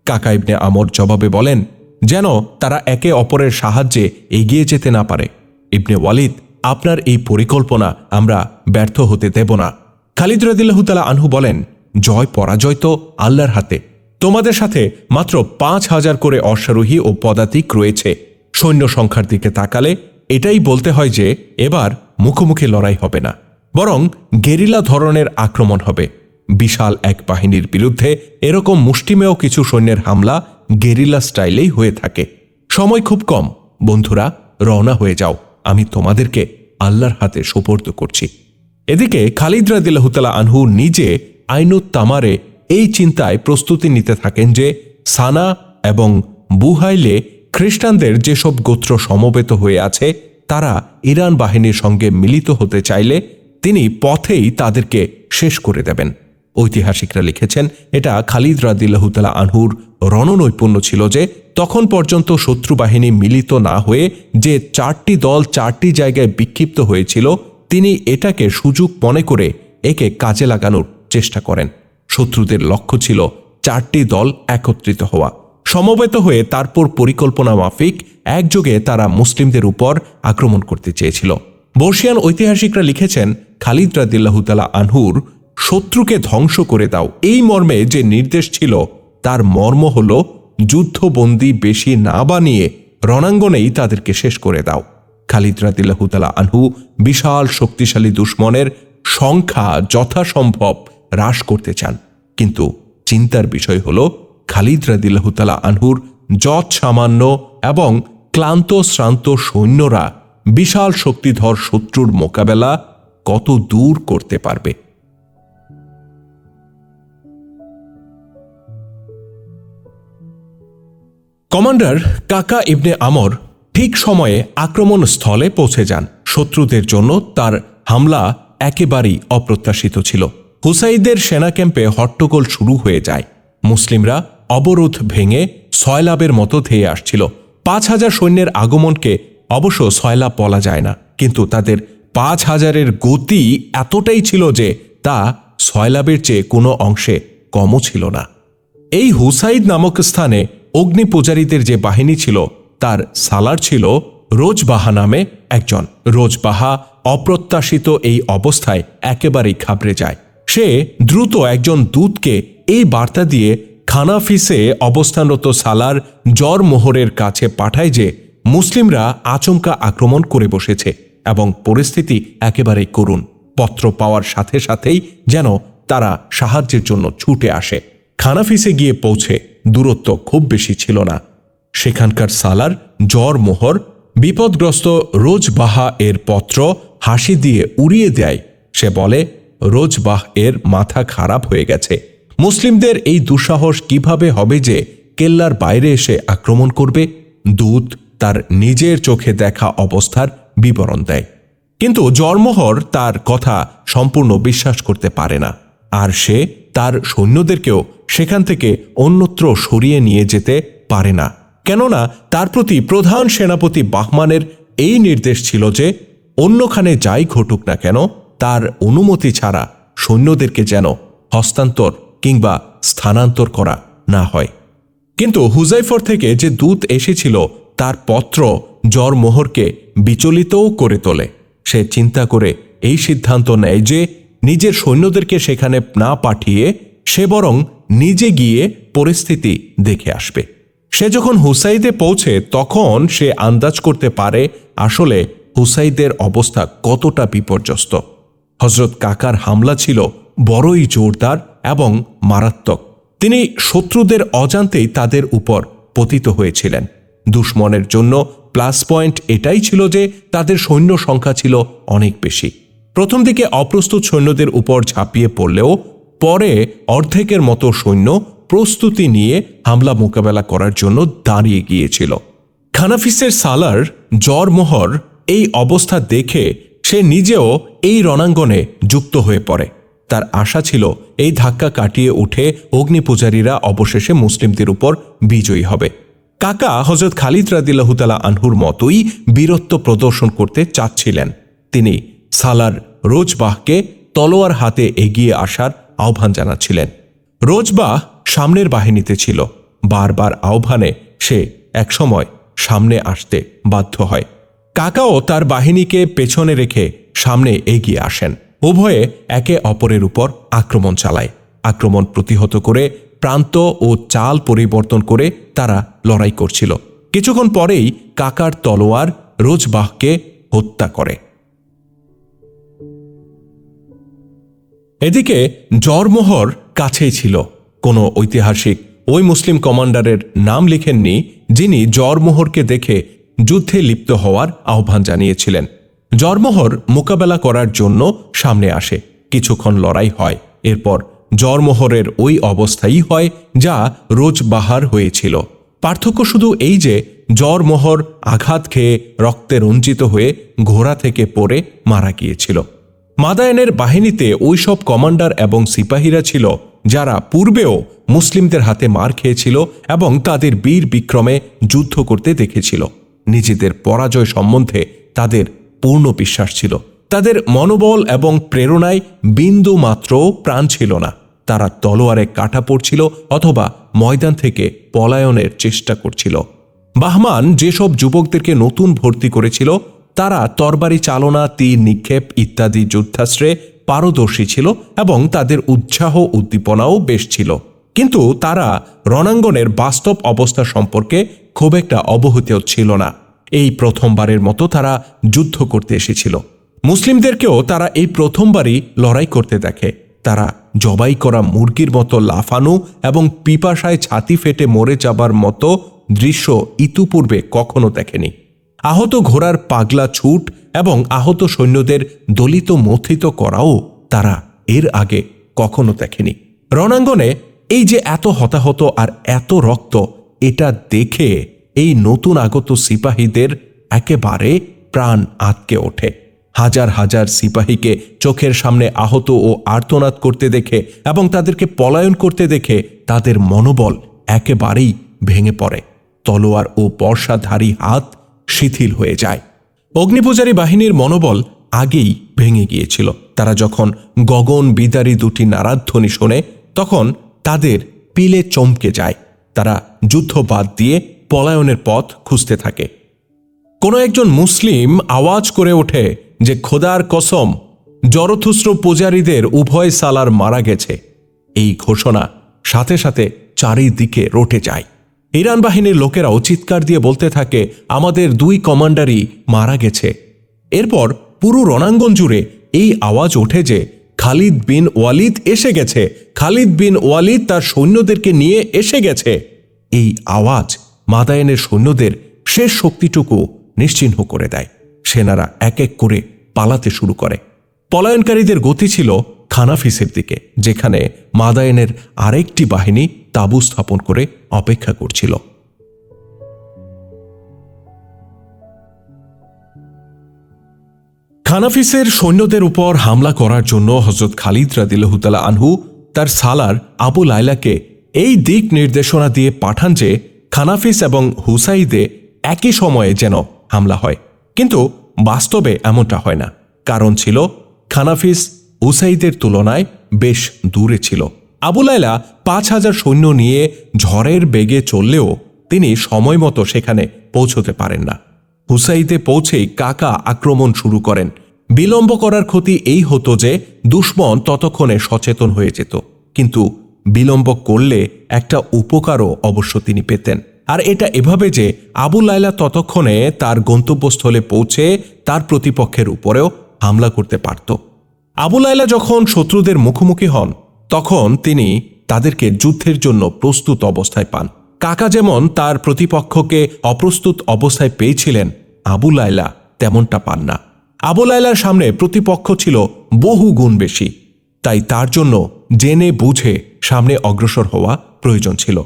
কাকা ইবনে আমর জবাবে বলেন, যেন তারা একে অপরের সাহায্যে এগিয়ে যেতে না পারে। ইবনে ওয়ালিদ, আপনার এই পরিকল্পনা আমরা ব্যর্থ হতে দেব না। খালিদ রাদিয়াল্লাহু তাআলা আনহু বলেন, জয় পরাজয় তো আল্লাহর হাতে। তোমাদের সাথে মাত্র ৫,০০০ করে অশ্বারোহী ও পদাতিক রয়েছে। সৈন্য সংখ্যার দিকে তাকালে এটাই বলতে হয় যে এবার মুখোমুখি লড়াই হবে না, বরং গেরিলা ধরনের আক্রমণ হবে। বিশাল এক বাহিনীর বিরুদ্ধে এরকম মুষ্টিমেয় কিছু সৈন্যের হামলা গেরিলা স্টাইলেই হয়ে থাকে। সময় খুব কম, বন্ধুরা, রওনা হয়ে যাও, আমি তোমাদেরকে আল্লাহর হাতে সোপর্দ করছি। এদিকে খালিদ রাদিয়াল্লাহু তাআলা আনহু নিজে আইনুত তামারে এই চিন্তায় প্রস্তুতি নিতে থাকেন যে সানা এবং বুহাইলে খ্রিস্টানদের যেসব গোত্র সমবেত হয়ে আছে তারা ইরান বাহিনীর সঙ্গে মিলিত হতে চাইলে তিনি পথেই তাদেরকে শেষ করে দেবেন। ঐতিহাসিকরা লিখেছেন এটা খালিদ রাদিয়াল্লাহু তাআলা আনহুর রণনৈপুণ্য ছিল যে তখন পর্যন্ত শত্রু বাহিনী মিলিত না হয়ে যে 4টি দল 4টি জায়গায় বিক্ষিপ্ত হয়েছিল, তিনি এটাকে সুযোগ মনে করে একে কাজে লাগানোর চেষ্টা করেন। শত্রুদের লক্ষ্য ছিল 4টি দল একত্রিত হওয়া, সমবেত হয়ে তারপর পরিকল্পনা মাফিক একযোগে তারা মুসলিমদের উপর আক্রমণ করতে চেয়েছিল। বর্ষিয়ান ঐতিহাসিকরা লিখেছেন খালিদ রাদিয়াল্লাহু তাআলা আনহুর শত্রুকে ধ্বংস করে দাও এই মর্মে যে নির্দেশ ছিল তার মর্ম হল যুদ্ধবন্দী বেশি না বানিয়ে রণাঙ্গনেই তাদেরকে শেষ করে দাও। খালিদ রাদিয়াল্লাহু তাআলা আনহু বিশাল শক্তিশালী দুশমনের সংখ্যা যথাসম্ভব হ্রাস করতে চান, কিন্তু চিন্তার বিষয় হল খালিদ রাদিয়াল্লাহু তাআলা আনহুর যৎ সামান্য এবং ক্লান্ত শ্রান্ত সৈন্যরা বিশাল শক্তিধর শত্রুর মোকাবেলা কত দূর করতে পারবে। কমান্ডার কাকা ইবনে আমর ঠিক সময়ে আক্রমণ স্থলে পৌঁছে যান। শত্রুদের জন্য তার হামলা একেবারেই অপ্রত্যাশিত ছিল। হুসাইদের সেনা ক্যাম্পে হট্টগোল শুরু হয়ে যায়। মুসলিমরা অবরোধ ভেঙে সয়লাবের মতো ধেয়ে আসছিল। 5,000 সৈন্যের আগমনকে অবশ্য সয়লাব বলা যায় না, কিন্তু তাদের 5,000-এর গতি এতটাই ছিল যে তা সয়লাবের চেয়ে কোনো অংশে কমও ছিল না। এই হুসাইদ নামক স্থানে অগ্নি পূজারীদের যে বাহিনী ছিল তার সালার ছিল রোজবাহা নামে একজন। রোজবাহা অপ্রত্যাশিত এই অবস্থায় একেবারেই ঘাবড়ে যায়। সে দ্রুত একজন দূতকে এই বার্তা দিয়ে খানাফিসে অবস্থানরত সালার জরমোহরের কাছে পাঠায় যে মুসলিমরা আচমকা আক্রমণ করে বসেছে এবং পরিস্থিতি একেবারেই করুণ। পত্র পাওয়ার সাথে সাথেই যেন তারা সাহায্যের জন্য ছুটে আসে। খানাফিসে গিয়ে পৌঁছে দূরত্ব খুব বেশি ছিল না। সেখানকার সালার জরমোহর বিপদগ্রস্ত রোজবাহা এর পত্র হাসি দিয়ে উড়িয়ে দেয়। সে বলে রোজবাহ এর মাথা খারাপ হয়ে গেছে। মুসলিমদের এই দুঃসাহস কিভাবে হবে যে কেল্লার বাইরে এসে আক্রমণ করবে? দূত তার নিজের চোখে দেখা অবস্থার বিবরণ দেয়, কিন্তু জরমোহর তার কথা সম্পূর্ণ বিশ্বাস করতে পারে না, আর সে তার সৈন্যদেরকেও সেখান থেকে অন্যত্র সরিয়ে নিয়ে যেতে পারে না, কেননা তার প্রতি প্রধান সেনাপতি বাহমানের এই নির্দেশ ছিল যে অন্যখানে যাই ঘটুক না কেন তার অনুমতি ছাড়া সৈন্যদেরকে যেন হস্তান্তর কিংবা স্থানান্তর করা না হয়। কিন্তু হুজাইফর থেকে যে দূত এসেছিল তার পত্র জরমোহরকে বিচলিতও করে তোলে। সে চিন্তা করে এই সিদ্ধান্ত নেয় যে নিজের সৈন্যদেরকে সেখানে না পাঠিয়ে সে বরং নিজে গিয়ে পরিস্থিতি দেখে আসবে। সে যখন হুসাইদে পৌঁছে তখন সে আন্দাজ করতে পারে আসলে হুসাইদের অবস্থা কতটা বিপর্যস্ত। হযরত কাকার হামলা ছিল বড়ই জোরদার এবং মারাত্মক। তিনি শত্রুদের অজান্তেই তাদের উপর পতিত হয়েছিলেন। দুশমনের জন্য প্লাস পয়েন্ট এটাই ছিল যে তাদের সৈন্য সংখ্যা ছিল অনেক বেশি। প্রথম দিকে অপ্রস্তুত সৈন্যদের উপর ঝাঁপিয়ে পড়লেও পরে অর্ধেকের মতো সৈন্য প্রস্তুতি নিয়ে হামলা মোকাবেলা করার জন্য দাঁড়িয়ে গিয়েছিল। খানাফিসের সালার জরমোহর এই অবস্থা দেখে সে নিজেও এই রণাঙ্গনে যুক্ত হয়ে পড়ে। তার আশা ছিল এই ধাক্কা কাটিয়ে উঠে অগ্নিপূজারীরা অবশেষে মুসলিমদের উপর বিজয়ী হবে। কাকা হযরত খালিদ রাদিয়াল্লাহু তাআলা আনহুর মতোই বীরত্ব প্রদর্শন করতে চাচ্ছিলেন। তিনি সালার রোজবাহকে তলোয়ার হাতে এগিয়ে আসার আহ্বান জানাচ্ছিলেন। রোজবাহ সামনের বাহিনীতে ছিল। বারবার আহ্বানে সে একসময় সামনে আসতে বাধ্য হয়। কাকাও তার বাহিনীকে পেছনে রেখে সামনে এগিয়ে আসেন। উভয়ে একে অপরের উপর আক্রমণ চালায়। আক্রমণ প্রতিহত করে প্রান্ত ও চাল পরিবর্তন করে তারা লড়াই করছিল। কিছুক্ষণ পরেই কাকার তলোয়ার রোজবাহকে হত্যা করে। এদিকে জরমোহর কাছেই ছিল। কোনো ঐতিহাসিক ওই মুসলিম কমান্ডারের নাম লিখেননি যিনি জরমোহরকে দেখে যুদ্ধে লিপ্ত হওয়ার আহ্বান জানিয়েছিলেন। জরমোহর মোকাবেলা করার জন্য সামনে আসে। কিছুক্ষণ লড়াই হয়। এরপর জরমোহরের ওই অবস্থাই হয় যা রোজবাহার হয়েছিল। পার্থক্য শুধু এই যে জরমোহর আঘাত খেয়ে রক্তে রঞ্জিত হয়ে ঘোড়া থেকে পড়ে মারা গিয়েছিল। মাদায়েনের বাহিনীতে ওইসব কমান্ডার এবং সিপাহীরা ছিল যারা পূর্বেও মুসলিমদের হাতে মার খেয়েছিল এবং তাদের বীর বিক্রমে যুদ্ধ করতে দেখেছিল। নিজেদের পরাজয় সম্বন্ধে তাদের পূর্ণ বিশ্বাস ছিল। তাদের মনোবল এবং প্রেরণায় বিন্দু মাত্র প্রাণ ছিল না। তারা তলোয়ারে কাটা পড়ছিল অথবা ময়দান থেকে পলায়নের চেষ্টা করছিল। বাহমান যেসব যুবকদেরকে নতুন ভর্তি করেছিল তারা তরবারি চালনা, তীর নিক্ষেপ ইত্যাদি যুদ্ধাস্ত্রে পারদর্শী ছিল এবং তাদের উৎসাহ উদ্দীপনাও বেশ ছিল, কিন্তু তারা রণাঙ্গনের বাস্তব অবস্থা সম্পর্কে খুব একটা অবহিত ছিল না। এই প্রথমবারের মতো তারা যুদ্ধ করতে এসেছিল। মুসলিমদেরকেও তারা এই প্রথমবারই লড়াই করতে দেখে। তারা জবাই করা মুরগির মতো লাফানো এবং পিপাসায় ছাতি ফেটে মরে যাবার মতো দৃশ্য ইতিপূর্বে কখনো দেখেনি। আহত ঘোড়ার পাগলা ছুট এবং আহত সৈন্যদের দলিত মথিত করাও তারা এর আগে কখনো দেখেনি। রণাঙ্গনে এই যে এত হতাহত আর এত রক্ত, এটা দেখে এই নতুন আগত সিপাহীদের একেবারে প্রাণ আটকে ওঠে। হাজার হাজার সিপাহীকে চোখের সামনে আহত ও আর্তনাদ করতে দেখে এবং তাদেরকে পলায়ন করতে দেখে তাদের মনোবল একেবারেই ভেঙে পড়ে। তলোয়ার ও বর্ষাধারী হাত শিথিল হয়ে যায়। অগ্নিপূজারী বাহিনীর মনোবল আগেই ভেঙে গিয়েছিল। তারা যখন গগন বিদারী দুটি নারাধ্বনি শোনে তখন তাদের পিলে চমকে যায়। তারা যুদ্ধ বাদ দিয়ে পলায়নের পথ খুঁজতে থাকে। কোনো একজন মুসলিম আওয়াজ করে ওঠে যে খোদার কসম, জরথুস্ত্র পূজারীদের উভয় সালার মারা গেছে। এই ঘোষণা সাথে সাথে চারিদিকে রটে যায়। ইরান বাহিনীর লোকেরাও চিৎকার দিয়ে বলতে থাকে, আমাদের 2 কমান্ডারই মারা গেছে। এরপর পুরো রণাঙ্গন জুড়ে এই আওয়াজ ওঠে যে খালিদ বিন ওয়ালিদ এসে গেছে, খালিদ বিন ওয়ালিদ তার সৈন্যদেরকে নিয়ে এসে গেছে। এই আওয়াজ মাদায়েনের সৈন্যদের শেষ শক্তিটুকু নিশ্চিহ্ন করে দেয়। সেনারা এক এক করে পালাতে শুরু করে। পলায়নকারীদের গতি ছিল খানাফিসের দিকে, যেখানে মাদায়েনের আরেকটি বাহিনী তাঁবু স্থাপন করে অপেক্ষা করছিল। খানাফিসের সৈন্যদের উপর হামলা করার জন্য হযরত খালিদ রাদিয়াল্লাহু তাআলা আনহু তার সালার আবু লায়লাকে এই দিক নির্দেশনা দিয়ে পাঠান যে খানাফিস এবং হুসাইদে একই সময়ে যেন হামলা হয়। কিন্তু বাস্তবে এমনটা হয় না। কারণ ছিল খানাফিস হুসাইদের তুলনায় বেশ দূরে ছিল। আবু লায়লা 5000 সৈন্য নিয়ে ঝড়ের বেগে চললেও তিনি সময় মতো সেখানে পৌঁছতে পারেন না। হুসাইদে পৌঁছেই কাকা আক্রমণ শুরু করেন। বিলম্ব করার ক্ষতি এই হতো যে দুশমন ততক্ষণে সচেতন হয়ে যেত, কিন্তু বিলম্ব করলে একটা উপকারও অবশ্য তিনি পেতেন। আর এটা এভাবে যে আবু লায়লা ততক্ষণে তার গন্তব্যস্থলে পৌঁছে তার প্রতিপক্ষের উপরেও হামলা করতে পারত। আবু লায়লা যখন শত্রুদের মুখোমুখি হন তখন তিনি তাদেরকে যুদ্ধের জন্য প্রস্তুত অবস্থায় পান। কাকা যেমন তার প্রতিপক্ষকে অপ্রস্তুত অবস্থায় পেয়েছিলেন, আবু লায়লা তেমনটা পান না। আবু লায়লার সামনে প্রতিপক্ষ ছিল বহু গুণ বেশি, তাই তার জন্য জেনে বুঝে সামনে অগ্রসর হওয়া প্রয়োজন ছিল।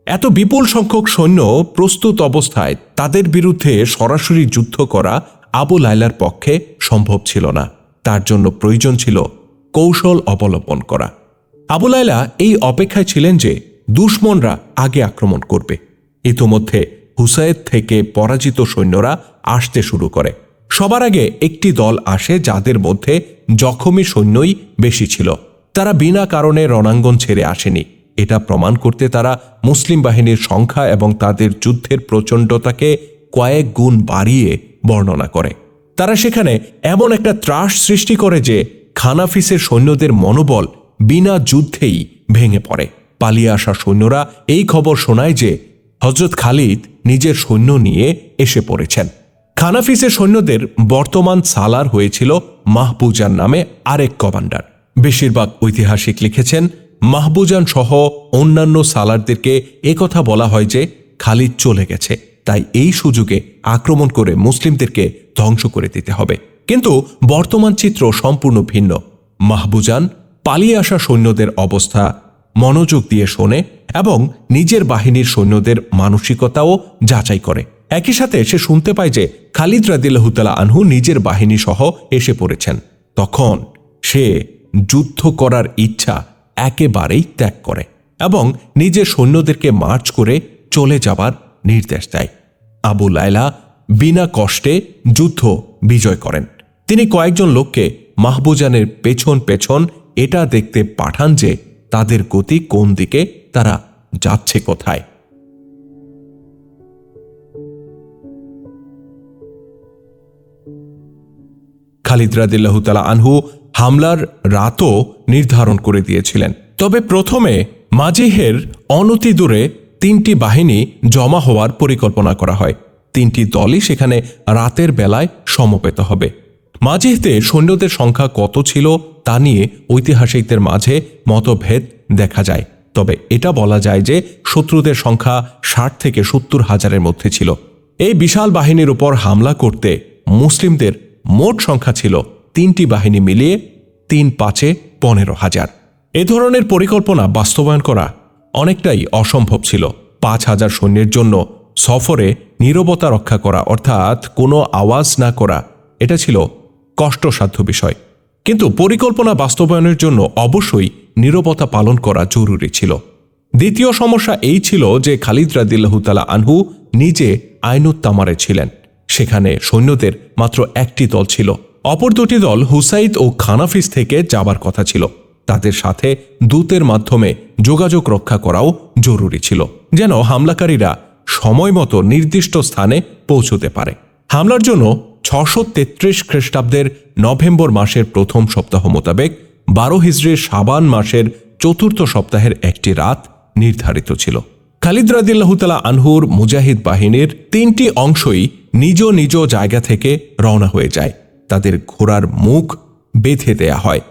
এত বিপুল সংখ্যক সৈন্য প্রস্তুত অবস্থায় তাদের বিরুদ্ধে সরাসরি যুদ্ধ করা আবু লায়লার পক্ষে সম্ভব ছিল না। তার জন্য প্রয়োজন ছিল কৌশল অবলম্বন করা। আবু লায়লা এই অপেক্ষায় ছিলেন যে দুশমনরা আগে আক্রমণ করবে। ইতোমধ্যে হুসাইদ থেকে পরাজিত সৈন্যরা আসতে শুরু করে। সবার আগে একটি দল আসে যাদের মধ্যে জখমি সৈন্যই বেশি ছিল। তারা বিনা কারণে রণাঙ্গন ছেড়ে আসেনি। এটা প্রমাণ করতে তারা মুসলিম বাহিনীর সংখ্যা এবং তাদের যুদ্ধের প্রচণ্ডতাকে কয়েক গুণ বাড়িয়ে বর্ণনা করে। তারা সেখানে এমন একটা ত্রাস সৃষ্টি করে যে খানাফিসের সৈন্যদের মনোবল বিনা যুদ্ধেই ভেঙে পড়ে। পালিয়ে আসা সৈন্যরা এই খবর শোনায় যে হযরত খালিদ নিজের সৈন্য নিয়ে এসে পড়েছেন। খানাফিসের সৈন্যদের বর্তমান সালার হয়েছিল মাহবুজান নামে আরেক কমান্ডার। বেশিরভাগ ঐতিহাসিক লিখেছেন মাহবুজান সহ অন্যান্য সালারদেরকে একথা বলা হয় যে খালিদ চলে গেছে, তাই এই সুযোগে আক্রমণ করে মুসলিমদেরকে ধ্বংস করে দিতে হবে। কিন্তু বর্তমান চিত্র সম্পূর্ণ ভিন্ন। মাহবুজান পালিয়ে আসা সৈন্যদের অবস্থা মনোযোগ দিয়ে শোনে এবং নিজের বাহিনীর সৈন্যদের মানসিকতাও যাচাই করে। একই সাথে সে শুনতে পায় যে খালিদ রাদিয়াল্লাহু তাআলা আনহু নিজের বাহিনী সহ এসে পড়েছেন। তখন সে যুদ্ধ করার ইচ্ছা একেবারেই ত্যাগ করে এবং নিজের সৈন্যদেরকে মার্চ করে চলে যাবার নির্দেশ দেয়। আবু লায়লা বিনা কষ্টে যুদ্ধ বিজয় করেন। তিনি কয়েকজন লোককে মাহবুজানের পেছন পেছন এটা দেখতে পাঠান যে তাদের গতি কোন দিকে, তারা যাচ্ছে কোথায়। খালিদ রাদিয়াল্লাহু তাআলা আনহু হামলার রাতও নির্ধারণ করে দিয়েছিলেন। তবে প্রথমে মাজিহের অনতি দূরে 3টি বাহিনী জমা হওয়ার পরিকল্পনা করা হয়। 3টি দলই সেখানে রাতের বেলায় সমবেত হবে। মাজিহতে সৈন্যদের সংখ্যা কত ছিল তা নিয়ে ঐতিহাসিকদের মাঝে মতভেদ দেখা যায়। তবে এটা বলা যায় যে শত্রুদের সংখ্যা 60 থেকে 70 হাজারের মধ্যে ছিল। এই বিশাল বাহিনীর উপর হামলা করতে মুসলিমদের মোট সংখ্যা ছিল 3টি বাহিনী মিলিয়ে 3-5 15,000। এ ধরনের পরিকল্পনা বাস্তবায়ন করা অনেকটাই অসম্ভব ছিল। 5,000 সৈন্যের জন্য সফরে নীরবতা রক্ষা করা অর্থাৎ কোনো আওয়াজ না করা, এটা ছিল কষ্টসাধ্য বিষয়। কিন্তু পরিকল্পনা বাস্তবায়নের জন্য অবশ্যই নীরবতা পালন করা জরুরি ছিল। দ্বিতীয় সমস্যা এই ছিল যে খালিদ রাদিয়াল্লাহু তাআলা আনহু নিজে আইনুত তামারে ছিলেন। সেখানে সৈন্যদের মাত্র 1টি দল ছিল। অপর 2টি দল হুসাইদ ও খানাফিস থেকে যাবার কথা ছিল। তাদের সাথে দূতের মাধ্যমে যোগাযোগ রক্ষা করাও জরুরি ছিল, যেন হামলাকারীরা সময় মতো নির্দিষ্ট স্থানে পৌঁছতে পারে। হামলার জন্য 633 খ্রিস্টাব্দের নভেম্বর মাসের প্রথম সপ্তাহ মোতাবেক 12 হিজরির শাবান মাসের 4র্থ সপ্তাহের একটি রাত নির্ধারিত ছিল। খালিদ রাদিয়াল্লাহু তাআলা আনহুর মুজাহিদ বাহিনীর 3টি অংশই নিজ নিজ জায়গা থেকে রওনা হয়ে যায়। তাদের ঘোড়ার মুখ বেঁধে দেয়া হয়।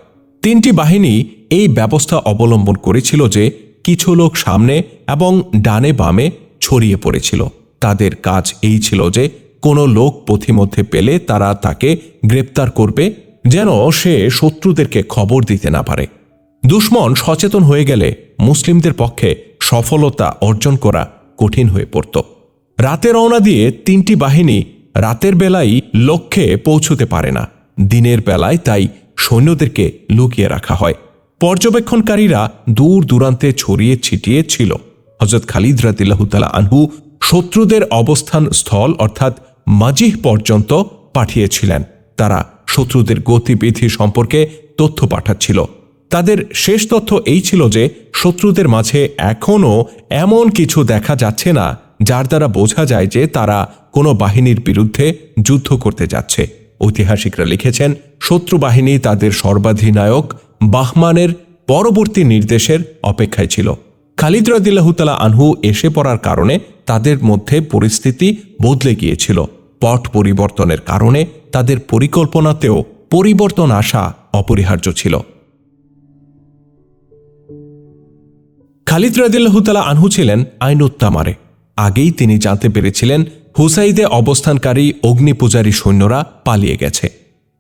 3টি বাহিনী এই ব্যবস্থা অবলম্বন করেছিল যে কিছু লোক সামনে এবং ডানে বামে ছড়িয়ে পড়েছিল। তাদের কাজ এই ছিল যে কোনো লোক পথিমধ্যে পেলে তারা তাকে গ্রেপ্তার করবে, যেন সে শত্রুদেরকে খবর দিতে না পারে। দুশমন সচেতন হয়ে গেলে মুসলিমদের পক্ষে সফলতা অর্জন করা কঠিন হয়ে পড়ত। রাতে রওনা দিয়ে 3টি বাহিনী রাতের বেলায় লক্ষ্যে পৌঁছতে পারে না। দিনের বেলায় তাই সৈন্যদেরকে লুকিয়ে রাখা হয়। পর্যবেক্ষণকারীরা দূর দূরান্তে ছড়িয়ে ছিটিয়ে ছিল। হযরত খালিদ রাদিয়াল্লাহু তাআলা আনহু শত্রুদের অবস্থান স্থল অর্থাৎ মাজিহ পর্যন্ত পাঠিয়েছিলেন। তারা শত্রুদের গতিবিধি সম্পর্কে তথ্য পাঠাচ্ছিল। তাদের শেষ তথ্য এই ছিল যে শত্রুদের মাঝে এখনও এমন কিছু দেখা যাচ্ছে না যার দ্বারা বোঝা যায় যে তারা কোনো বাহিনীর বিরুদ্ধে যুদ্ধ করতে যাচ্ছে। ঐতিহাসিকরা লিখেছেন, শত্রু বাহিনী তাদের সর্বাধিনায়ক বাহমানের পরবর্তী নির্দেশের অপেক্ষায় ছিল। খালিদ রাদিয়াল্লাহু তাআলা আনহু এসে পড়ার কারণে তাদের মধ্যে পরিস্থিতি বদলে গিয়েছিল। পট পরিবর্তনের কারণে তাদের পরিকল্পনাতেও পরিবর্তন আসা অপরিহার্য ছিল। খালিদ রাদিয়াল্লাহু তাআলা আনহু ছিলেন আইনুত তামারে। আগেই তিনি জানতে পেরেছিলেন হুসাইদে অবস্থানকারী অগ্নিপূজারী সৈন্যরা পালিয়ে গেছে।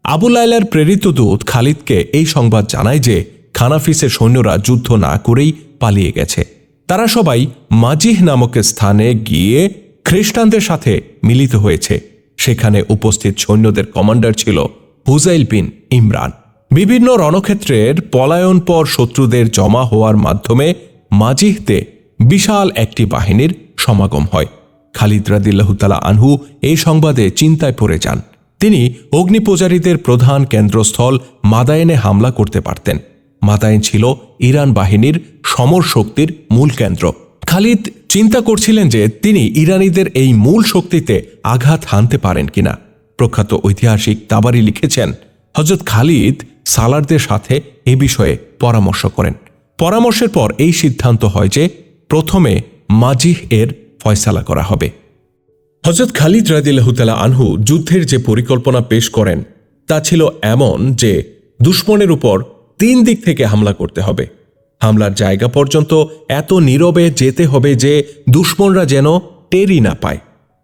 আবু লায়লার প্রেরিত দূত খালিদকে এই সংবাদ জানায় যে খানাফিসের সৈন্যরা যুদ্ধ না করেই পালিয়ে গেছে। তারা সবাই মাজিহ নামক স্থানে গিয়ে খ্রিস্টানদের সাথে মিলিত হয়েছে। সেখানে উপস্থিত সৈন্যদের কমান্ডার ছিল হুজাইল বিন ইমরান। বিভিন্ন রণক্ষেত্রের পলায়নপর শত্রুদের জমা হওয়ার মাধ্যমে মাজিহতে বিশাল একটি বাহিনীর সমাগম হয়। খালিদ রাদিয়াল্লাহু তাআলা আনহু এই সংবাদে চিন্তায় পড়ে যান। তিনি অগ্নিপূজারীদের প্রধান কেন্দ্রস্থল মাদায়েনে হামলা করতে পারতেন। মাদায়েন ছিল ইরান বাহিনীর সমর শক্তির মূল কেন্দ্র। খালিদ চিন্তা করছিলেন যে তিনি ইরানিদের এই মূল শক্তিতে আঘাত হানতে পারেন কিনা। প্রখ্যাত ঐতিহাসিক তাবারি লিখেছেন, হযরত খালিদ সালারদের সাথে এ বিষয়ে পরামর্শ করেন। পরামর্শের পর এই সিদ্ধান্ত হয় যে প্রথমে মাজিহ এর ফয়সালা করা হবে। হযরত খালিদ রাদিয়াল্লাহু তাআলা আনহু যুদ্ধের যে পরিকল্পনা পেশ করেন তা ছিল এমন যে দুশমনের উপর 3 দিক থেকে হামলা করতে হবে। হামলার জায়গা পর্যন্ত এত নীরবে যেতে হবে যে দুশমনরা যেন টেরই না পায়।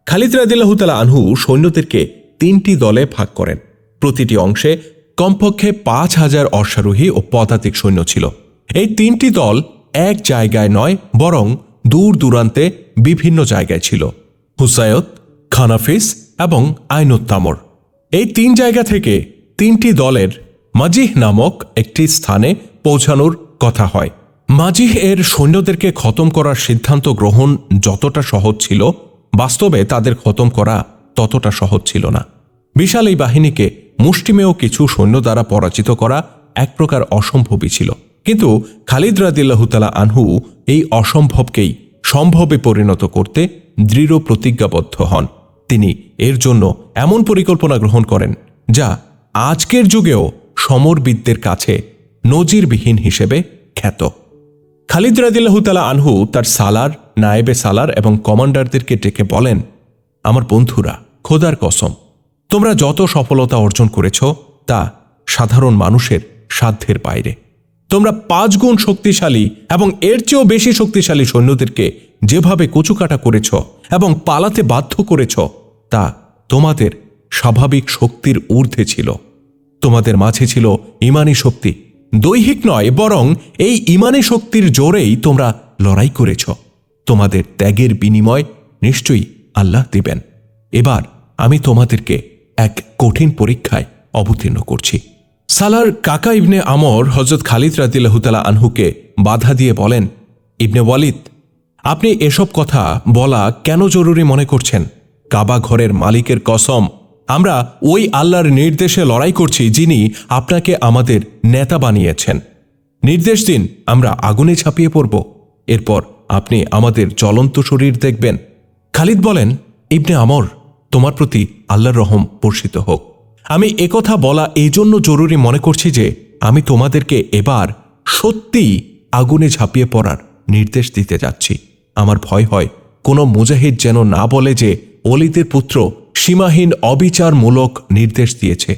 খালিদ রাদিয়াল্লাহু তাআলা আনহু সৈন্যদেরকে 3টি দলে ভাগ করেন। প্রতিটি অংশে কমপক্ষে 5,000 অশ্বারোহী ও পদাতিক সৈন্য ছিল। এই 3টি দল এক জায়গায় নয়, বরং দূর দূরান্তে বিভিন্ন জায়গায় ছিল। হুসায়ত, খানাফিস এবং আইনুত তামর, এই 3 জায়গা থেকে 3টি দলের মাজিহ নামক একটি স্থানে পৌঁছানোর কথা হয়। মাজিহ এর সৈন্যদেরকে খতম করার সিদ্ধান্ত গ্রহণ যতটা সহজ ছিল, বাস্তবে তাদের খতম করা ততটা সহজ ছিল না। বিশাল এই বাহিনীকে মুষ্টিমেয় কিছু সৈন্য দ্বারা পরাজিত করা এক প্রকার অসম্ভবই ছিল। কিন্তু খালিদ রাদিয়াল্লাহু তাআলা আনহু এই অসম্ভবকেই সম্ভবে পরিণত করতে দৃঢ় প্রতিজ্ঞাবদ্ধ হন। তিনি এর জন্য এমন পরিকল্পনা গ্রহণ করেন যা আজকের যুগেও সমরবিদদের কাছে নজিরবিহীন হিসেবে খ্যাত। খালিদ রাদিয়াল্লাহু তাআলা আনহু তার সালার, নায়েবে সালার এবং কমান্ডারদেরকে ডেকে বলেন, আমার বন্ধুরা, খোদার কসম, তোমরা যত সফলতা অর্জন করেছ তা সাধারণ মানুষের সাধ্যের বাইরে। তোমরা 5 গুণ শক্তিশালী এবং এর চেয়েও বেশি শক্তিশালী সৈন্যদেরকে যেভাবে কচুকাটা করেছ এবং পালাতে বাধ্য করেছ তা তোমাদের স্বাভাবিক শক্তির ঊর্ধ্বে ছিল। তোমাদের মাঝে ছিল ঈমানী শক্তি, দৈহিক নয় বরং এই ঈমানী শক্তির জোরেই তোমরা লড়াই করেছ। তোমাদের ত্যাগের বিনিময় নিশ্চয়ই আল্লাহ দিবেন। এবার আমি তোমাদেরকে এক কঠিন পরীক্ষায় অবতীর্ণ করছি। সালার কাকা ইবনে আমর হযরত খালিদ রাদিয়াল্লাহু তাআলা আনহুকে বাধা দিয়ে বলেন, ইবনে ওয়ালিদ, আপনি এসব কথা বলা কেন জরুরি মনে করছেন? কাবা ঘরের মালিকের কসম, আমরা ওই আল্লাহর নির্দেশে লড়াই করছি যিনি আপনাকে আমাদের নেতা বানিয়েছেন। নির্দেশ দিন, আমরা আগুনে ঝাঁপিয়ে পড়ব, এরপর আপনি আমাদের জ্বলন্ত শরীর দেখবেন। খালিদ বলেন, ইবনে আমর, তোমার প্রতি আল্লাহর রহম বর্ষিত হোক। আমি একথা বলা এই জন্য জরুরি মনে করছি যে আমি তোমাদেরকে এবার সত্যিই আগুনে ঝাঁপিয়ে পড়ার নির্দেশ দিতে যাচ্ছি। আমার ভয় হয় কোনো মুজাহিদ যেন না বলে যে ওলীদের পুত্র সীমাহীন অবিচারমূলক নির্দেশ দিয়েছে।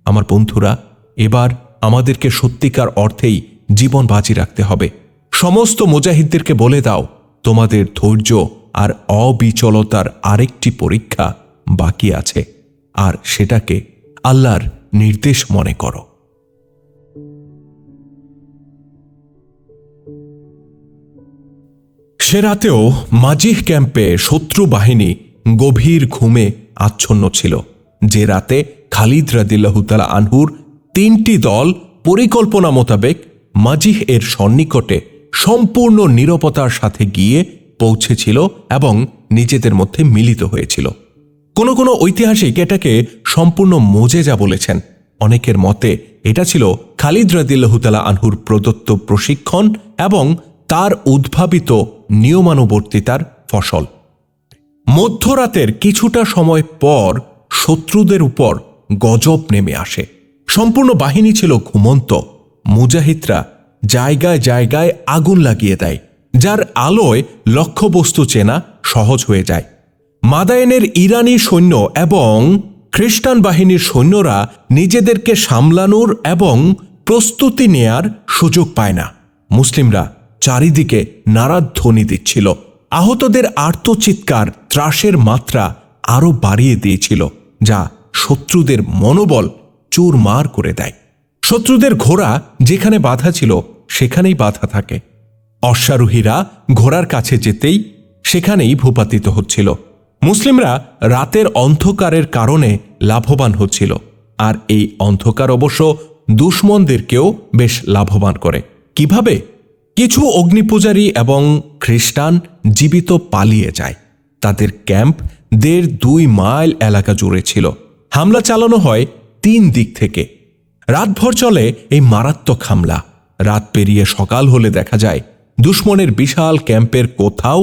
আমার বন্ধুরা, এবার আমাদেরকে সত্যিকার অর্থেই জীবন বাজি রাখতে হবে। সমস্ত মুজাহিদদেরকে বলে দাও, তোমাদের ধৈর্য আর অবিচলতার আরেকটি পরীক্ষা বাকি আছে, আর সেটাকে আল্লাহর নির্দেশ মনে করো। সে রাতেও মাজিহ ক্যাম্পে শত্রু বাহিনী গভীর ঘুমে আচ্ছন্ন ছিল। যে রাতে খালিদ রাদিয়াল্লাহু তাআলা আনহুর 3টি দল পরিকল্পনা মোতাবেক মাজিহ এর সন্নিকটে সম্পূর্ণ নীরবতার সাথে গিয়ে পৌঁছেছিল এবং নিজেদের মধ্যে মিলিত হয়েছিল। কোনো কোনো ঐতিহাসিক এটাকে সম্পূর্ণ মোজেজা বলেছেন। অনেকের মতে এটা ছিল খালিদ রাদিয়াল্লাহু তাআলা আনহুর প্রদত্ত প্রশিক্ষণ এবং তার উদ্ভাবিত নিয়মানুবর্তিতার ফসল। মধ্যরাতের কিছুটা সময় পর শত্রুদের উপর গজব নেমে আসে। সম্পূর্ণ বাহিনী ছিল ঘুমন্ত। মুজাহিদরা জায়গায় জায়গায় আগুন লাগিয়ে দেয়, যার আলোয় লক্ষ্যবস্তু চেনা সহজ হয়ে যায়। মাদায়েনের ইরানি সৈন্য এবং খ্রিস্টান বাহিনীর সৈন্যরা নিজেদেরকে সামলানোর এবং প্রস্তুতি নেয়ার সুযোগ পায় না। মুসলিমরা চারিদিকে নারাধ্বনি দিচ্ছিল। আহতদের আর্তচিৎকার ত্রাসের মাত্রা আরও বাড়িয়ে দিয়েছিল, যা শত্রুদের মনোবল চুরমার করে দেয়। শত্রুদের ঘোড়া যেখানে বাধা ছিল সেখানেই বাধা থাকে। অশ্বারোহীরা ঘোড়ার কাছে যেতেই সেখানেই ভূপাতিত হচ্ছিল। মুসলিমরা রাতের অন্ধকারের কারণে লাভবান হচ্ছিল, আর এই অন্ধকার অবশ্য দুশমনদেরকেও বেশ লাভবান করে। কিভাবে? কিছু অগ্নিপূজারী এবং খ্রিস্টান জীবিত পালিয়ে যায়। তাদের ক্যাম্প 1.5-2 মাইল এলাকা জুড়ে ছিল। হামলা চালানো হয় 3 দিক থেকে। রাতভর চলে এই মারাত্মক হামলা। রাত পেরিয়ে সকাল হলে দেখা যায় দুশমনের বিশাল ক্যাম্পের কোথাও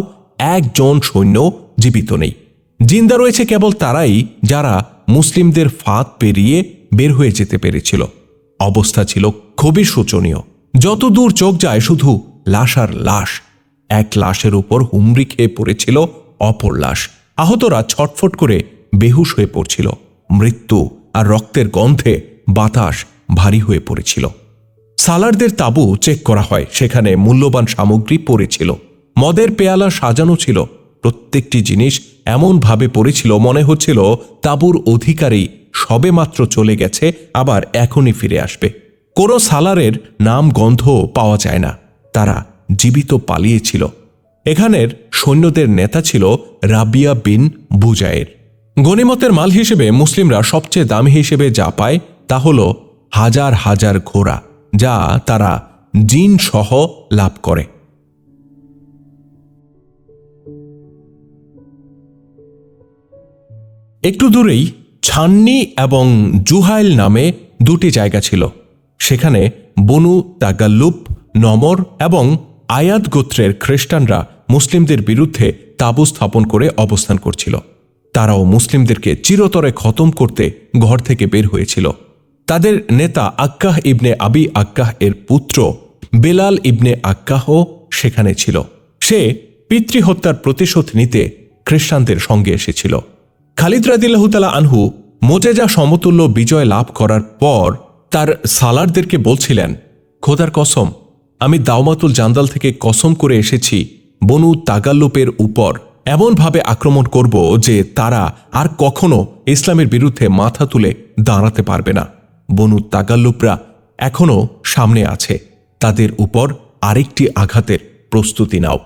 একজন সৈন্য জীবিত নেই। জিন্দা রয়েছে কেবল তারাই যারা মুসলিমদের ফাঁদ পেরিয়ে বের হয়ে যেতে পেরেছিল। অবস্থা ছিল খুবই শোচনীয়। যতদূর চোখ যায় শুধু লাশ আর লাশ। এক লাশের উপর হুমড়ি খেয়ে পড়েছিল অপর লাশ। আহতরা ছটফট করে বেহুশ হয়ে পড়ছিল। মৃত্যু আর রক্তের গন্ধে বাতাস ভারী হয়ে পড়েছিল। সালারদের তাঁবু চেক করা হয়। সেখানে মূল্যবান সামগ্রী পড়েছিল। মদের পেয়ালা সাজানো ছিল। প্রত্যেকটি জিনিস এমনভাবে পড়েছিল মনে হচ্ছিল তাঁবুর অধিকারী সবেমাত্র চলে গেছে, আবার এখনই ফিরে আসবে। কোনো সালারের নাম গন্ধ পাওয়া যায় না। তারা জীবিত পালিয়েছিল। এখানের সৈন্যদের নেতা ছিল রাবিয়া বিন বুজায়ের। গনিমতের মাল হিসেবে মুসলিমরা সবচেয়ে দামি হিসেবে যা পায় তা হল হাজার হাজার ঘোড়া, যা তারা জিন সহ লাভ করে। একটু দূরেই ছান্নি এবং জুহাইল নামে দুটি জায়গা ছিল। সেখানে বনু তাগাল্লুব, নমর এবং আয়াদ গোত্রের খ্রিস্টানরা মুসলিমদের বিরুদ্ধে তাঁবু স্থাপন করে অবস্থান করছিল। তারাও মুসলিমদেরকে চিরতরে খতম করতে ঘর থেকে বের হয়েছিল। তাদের নেতা আক্কাহ ইবনে আবি আক্কাহ এর পুত্র বেলাল ইবনে আক্কাহও সেখানে ছিল। সে পিতৃহত্যার প্রতিশোধ নিতে খ্রিস্টানদের সঙ্গে এসেছিল। খালিদ রাদিয়াল্লাহু তাআলা আনহু মোজেজা সমতুল্য বিজয় লাভ করার পর তার সালারদেরকে বলছিলেন, খোদার কসম, আমি দাওমাতুল জান্দাল থেকে কসম করে এসেছি বনু তাগাল্লুপের উপর এমনভাবে আক্রমণ করব যে তারা আর কখনো ইসলামের বিরুদ্ধে মাথা তুলে দাঁড়াতে পারবে না। বনু তাগাল্লুপরা এখনও সামনে আছে, তাদের উপর আরেকটি আঘাতের প্রস্তুতি নাও।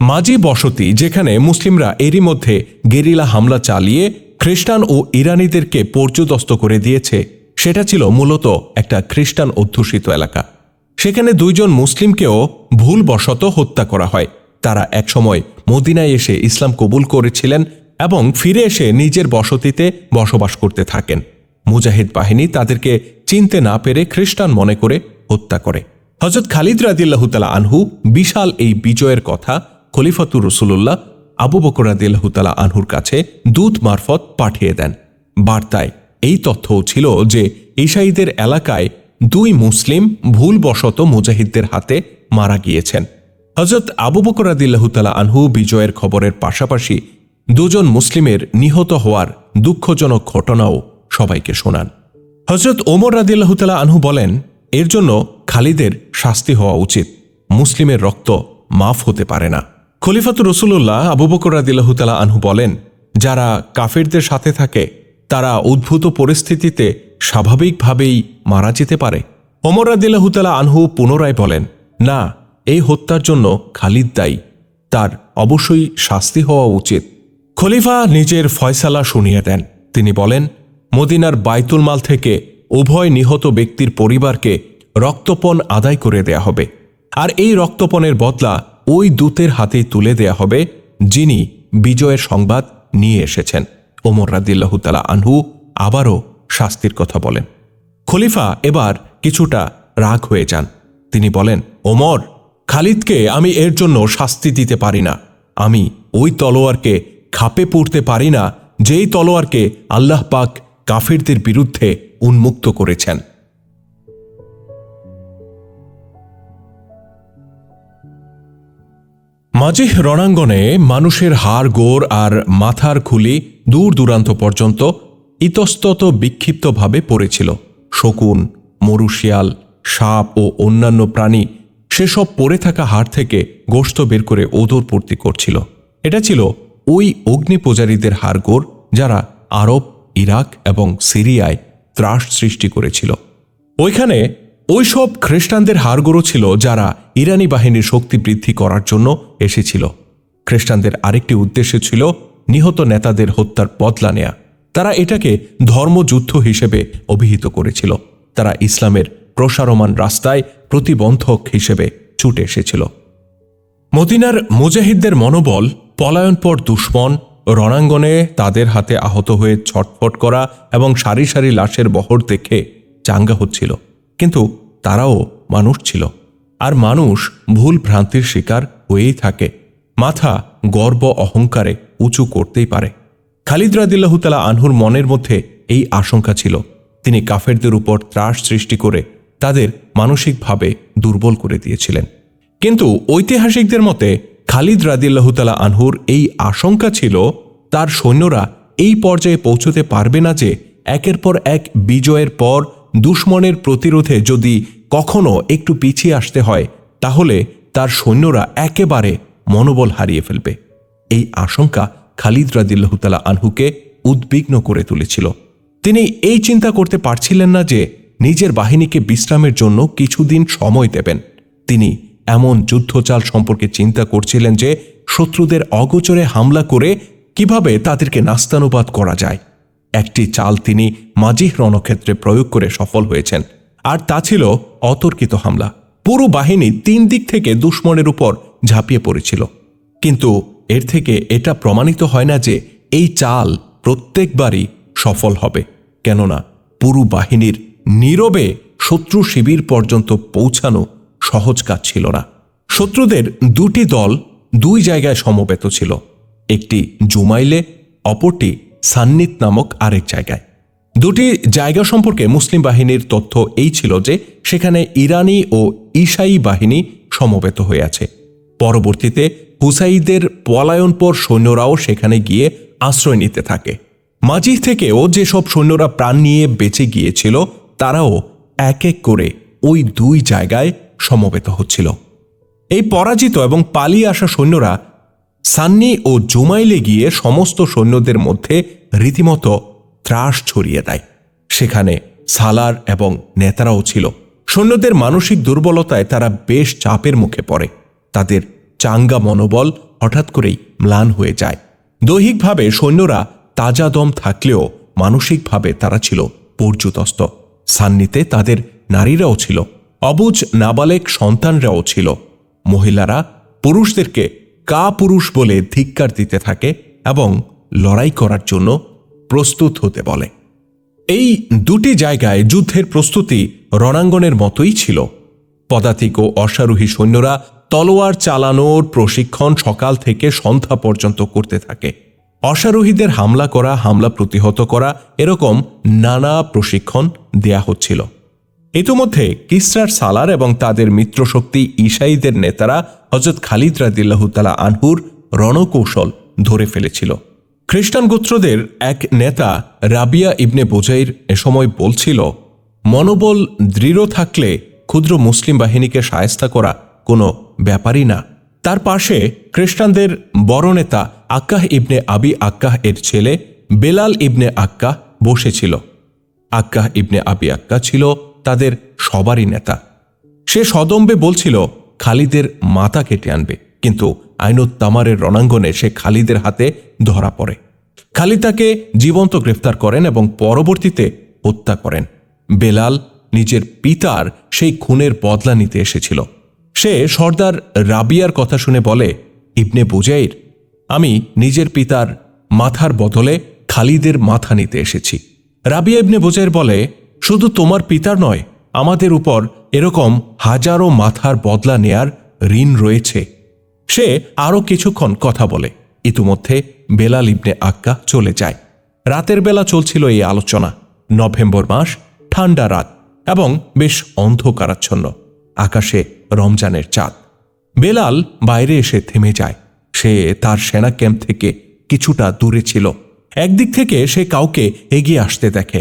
মাঝি বসতি, যেখানে মুসলিমরা এরই মধ্যে গেরিলা হামলা চালিয়ে খ্রিস্টান ও ইরানিদেরকে পর্যদস্ত করে দিয়েছে, সেটা ছিল মূলত একটা খ্রিস্টান অধ্যুষিত এলাকা। সেখানে 2 জন মুসলিমকেও ভুলবশত হত্যা করা হয়। তারা একসময় মদিনায় এসে ইসলাম কবুল করেছিলেন এবং ফিরে এসে নিজের বসতিতে বসবাস করতে থাকেন। মুজাহিদ বাহিনী তাদেরকে চিনতে না পেরে খ্রিস্টান মনে করে হত্যা করে। হযরত খালিদ রাদিয়াল্লাহু তাআলা আনহু বিশাল এই বিজয়ের কথা খলিফাতুর রাসূলুল্লাহ আবু বকর রাদিয়াল্লাহু তাআলা আনহুর কাছে দূত মারফত পাঠিয়ে দেন। বার্তায় এই তথ্যও ছিল যে ঈসাইদের এলাকায় 2 মুসলিম ভুলবশত মুজাহিদদের হাতে মারা গিয়েছেন। হযরত আবু বকর রাদিয়াল্লাহু তাআলা আনহু বিজয়ের খবরের পাশাপাশি 2 জন মুসলিমের নিহত হওয়ার দুঃখজনক ঘটনাও সবাইকে শোনান। হযরত ওমর রাদিয়াল্লাহু তাআলা আনহু বলেন, এর জন্য খালিদের শাস্তি হওয়া উচিত। মুসলিমের রক্ত মাফ হতে পারে না। খলিফাতুর রাসূলুল্লাহ আবু বকর রাদিয়াল্লাহু তাআলা আনহু বলেন, যারা কাফেরদের সাথে থাকে তারা উদ্ভূত পরিস্থিতিতে স্বাভাবিকভাবেই মারা যেতে পারে। ওমর রাদিয়াল্লাহু তাআলা আনহু পুনরায় বলেন, না, এই হত্যার জন্য খালিদ দায়ী, তার অবশ্যই শাস্তি হওয়া উচিত। খলিফা নিজের ফয়সালা শুনিয়ে দেন। তিনি বলেন, মদিনার বাইতুল মাল থেকে উভয় নিহত ব্যক্তির পরিবারকে রক্তপণ আদায় করে দেয়া হবে, আর এই রক্তপণের বদলা ওই দূতের হাতে তুলে দেয়া হবে যিনি বিজয়ের সংবাদ নিয়ে এসেছেন। ওমর রাদিয়াল্লাহু তাআলা আনহু আবারও শাস্তির কথা বলেন। খলিফা এবার কিছুটা রাগ হয়ে যান। তিনি বলেন, ওমর, খালিদকে আমি এর জন্য শাস্তি দিতে পারি না। আমি ওই তলোয়ারকে খাপে পুরতে পারি না যেই তলোয়ারকে আল্লাহ পাক কাফিরদের বিরুদ্ধে উন্মুক্ত করেছেন। মাজিহ রণাঙ্গনে মানুষের হাড় গোড় আর মাথার খুলি দূর দূরান্ত পর্যন্ত ইতস্তত বিক্ষিপ্তভাবে পড়েছিল। শকুন, মরুশিয়াল, সাপ ও অন্যান্য প্রাণী সেসব পড়ে থাকা হাড় থেকে গোশত বের করে ওদরপূর্তি করছিল। এটা ছিল ওই অগ্নিপূজারীদের হাড়গোড় যারা আরব, ইরাক এবং সিরিয়ায় ত্রাস সৃষ্টি করেছিল। ওইখানে ওইসব খ্রিস্টানদের হাড়গোড়ও ছিল যারা ইরানি বাহিনীর শক্তি বৃদ্ধি করার জন্য এসেছিল। খ্রিস্টানদের আরেকটি উদ্দেশ্য ছিল নিহত নেতাদের হত্যার বদলা নেয়া। তারা এটাকে ধর্মযুদ্ধ হিসেবে অভিহিত করেছিল। তারা ইসলামের প্রসারমান রাস্তায় প্রতিবন্ধক হিসেবে ছুটে এসেছিল। মদিনার মুজাহিদদের মনোবল, পলায়নপর দুশমন, রণাঙ্গনে তাদের হাতে আহত হয়ে ছটফট করা এবং সারি সারি লাশের বহর দেখে চাঙ্গা হচ্ছিল। কিন্তু তারাও মানুষ ছিল, আর মানুষ ভুল ভ্রান্তির শিকার হয়েই থাকে। মাথা গর্ব অহংকারে উঁচু করতেই পারে। খালিদ রাদিয়াল্লাহু তাআলা আনহুর মনের মধ্যে এই আশঙ্কা ছিল। তিনি কাফেরদের উপর ত্রাস সৃষ্টি করে তাদের মানসিকভাবে দুর্বল করে দিয়েছিলেন। কিন্তু ঐতিহাসিকদের মতে খালিদ রাদিয়াল্লাহু তাআলা আনহুর এই আশঙ্কা ছিল তার সৈন্যরা এই পর্যায়ে পৌঁছতে পারবে না যে একের পর এক বিজয়ের পর দুশমনের প্রতিরোধে যদি কখনো একটু পিছিয়ে আসতে হয় তাহলে তার সৈন্যরা একেবারে মনোবল হারিয়ে ফেলবে। এই আশঙ্কা খালিদ রাদিয়াল্লাহু তাআলা আনহুকে উদ্বিগ্ন করে তুলেছিল। তিনি এই চিন্তা করতে পারছিলেন না যে নিজের বাহিনীকে বিশ্রামের জন্য কিছুদিন সময় দেবেন। তিনি এমন যুদ্ধচাল সম্পর্কে চিন্তা করছিলেন যে শত্রুদের অগোচরে হামলা করে কিভাবে তাদেরকে নাস্তানুবাদ করা যায়। একটি চাল তিনি মাজিহ রণক্ষেত্রে প্রয়োগ করে সফল হয়েছেন। আর তা ছিল অতর্কিত হামলা। পুরো বাহিনী 3 দিক থেকে দুশমনের উপর ঝাঁপিয়ে পড়েছিল। কিন্তু এর থেকে এটা প্রমাণিত হয় না যে এই চাল প্রত্যেকবারই সফল হবে, কেননা পুরো বাহিনীর নীরবে শত্রু শিবির পর্যন্ত পৌঁছানো সহজ কাজ ছিল না। শত্রুদের 2টি দল 2 জায়গায় সমবেত ছিল, একটি জুমাইলে, অপরটি সান্নিত নামক আরেক জায়গায়। 2টি জায়গা সম্পর্কে মুসলিম বাহিনীর তথ্য এই ছিল যে সেখানে ইরানি ও ঈসাই বাহিনী সমবেত হয়ে আছে। পরবর্তীতে হুসাইদের পলায়নপর সৈন্যরাও সেখানে গিয়ে আশ্রয় নিতে থাকে। মাজিহ থেকেও যেসব সৈন্যরা প্রাণ নিয়ে বেঁচে গিয়েছিল তারাও এক এক করে ওই 2 জায়গায় সমবেত হচ্ছিল। এই পরাজিত এবং পালিয়ে আসা সৈন্যরা সান্নি ও জুমাইলে গিয়ে সমস্ত সৈন্যদের মধ্যে রীতিমতো ত্রাস ছড়িয়ে দেয়। সেখানে সালার এবং নেতারাও ছিল। সৈন্যদের মানসিক দুর্বলতায় তারা বেশ চাপের মুখে পড়ে। তাদের চাঙ্গা মনোবল হঠাৎ করেই ম্লান হয়ে যায়। দৈহিকভাবে সৈন্যরা তাজা দম থাকলেও মানসিকভাবে তারা ছিল পর্যুদস্ত। সান্নিতে তাদের নারীরাও ছিল, অবুঝ নাবালেক সন্তানরাও ছিল। মহিলারা পুরুষদেরকে কাপুরুষ বলে ধিক্কার দিতে থাকে এবং লড়াই করার জন্য প্রস্তুত হতে বলে। এই 2টি জায়গায় যুদ্ধের প্রস্তুতি রণাঙ্গনের মতোই ছিল। পদাতিক ও অশ্বারোহী সৈন্যরা তলোয়ার চালানোর প্রশিক্ষণ সকাল থেকে সন্ধ্যা পর্যন্ত করতে থাকে। অশ্বারোহীদের হামলা করা, হামলা প্রতিহত করা, এরকম নানা প্রশিক্ষণ দেয়া হচ্ছিল। ইতোমধ্যে কিসরার সালার এবং তাদের মিত্রশক্তি ঈসাইদের নেতারা হযরত খালিদ রাদিয়াল্লাহু তাআলা আনহুর রণকৌশল ধরে ফেলেছিল। খ্রিস্টান গোত্রদের এক নেতা রাবিয়া ইবনে বুজাইর এ সময় বলছিল, মনোবল দৃঢ় থাকলে ক্ষুদ্র মুসলিম বাহিনীকে শায়েস্তা করা কোনো ব্যাপারই না। তার পাশে খ্রিস্টানদের বড় নেতা আক্কাহ ইবনে আবি আক্কাহ এর ছেলে বেলাল ইবনে আক্কাহ বসেছিল। আক্কাহ ইবনে আবি আক্কাহ ছিল তাদের সবারই নেতা। সে সদম্বে বলছিল খালিদের মাথা কেটে আনবে, কিন্তু আইনুত তামারের রণাঙ্গনে সে খালিদের হাতে ধরা পড়ে। খালিদ তাকে জীবন্ত গ্রেফতার করেন এবং পরবর্তীতে হত্যা করেন। বেলাল নিজের পিতার সেই খুনের বদলা নিতে এসেছিল। সে সর্দার রাবিয়ার কথা শুনে বলে, ইবনে বুজাইর, আমি নিজের পিতার মাথার বদলে খালিদের মাথা নিতে এসেছি। রাবিয়া ইবনে বুজাইর বলে, শুধু তোমার পিতার নয়, আমাদের উপর এরকম হাজারো মাথার বদলা নেয়ার ঋণ রয়েছে। সে আরও কিছুক্ষণ কথা বলে। ইতিমধ্যে বেলাল ইবনে আক্কাহ চলে যায়। রাতের বেলা চলছিল এই আলোচনা। নভেম্বর মাস, ঠান্ডা রাত এবং বেশ অন্ধকারাচ্ছন্ন। আকাশে রমজানের চাঁদ। বেলাল বাইরে এসে থেমে যায়। সে তার সেনা ক্যাম্প থেকে কিছুটা দূরে ছিল। একদিক থেকে সে কাউকে এগিয়ে আসতে দেখে।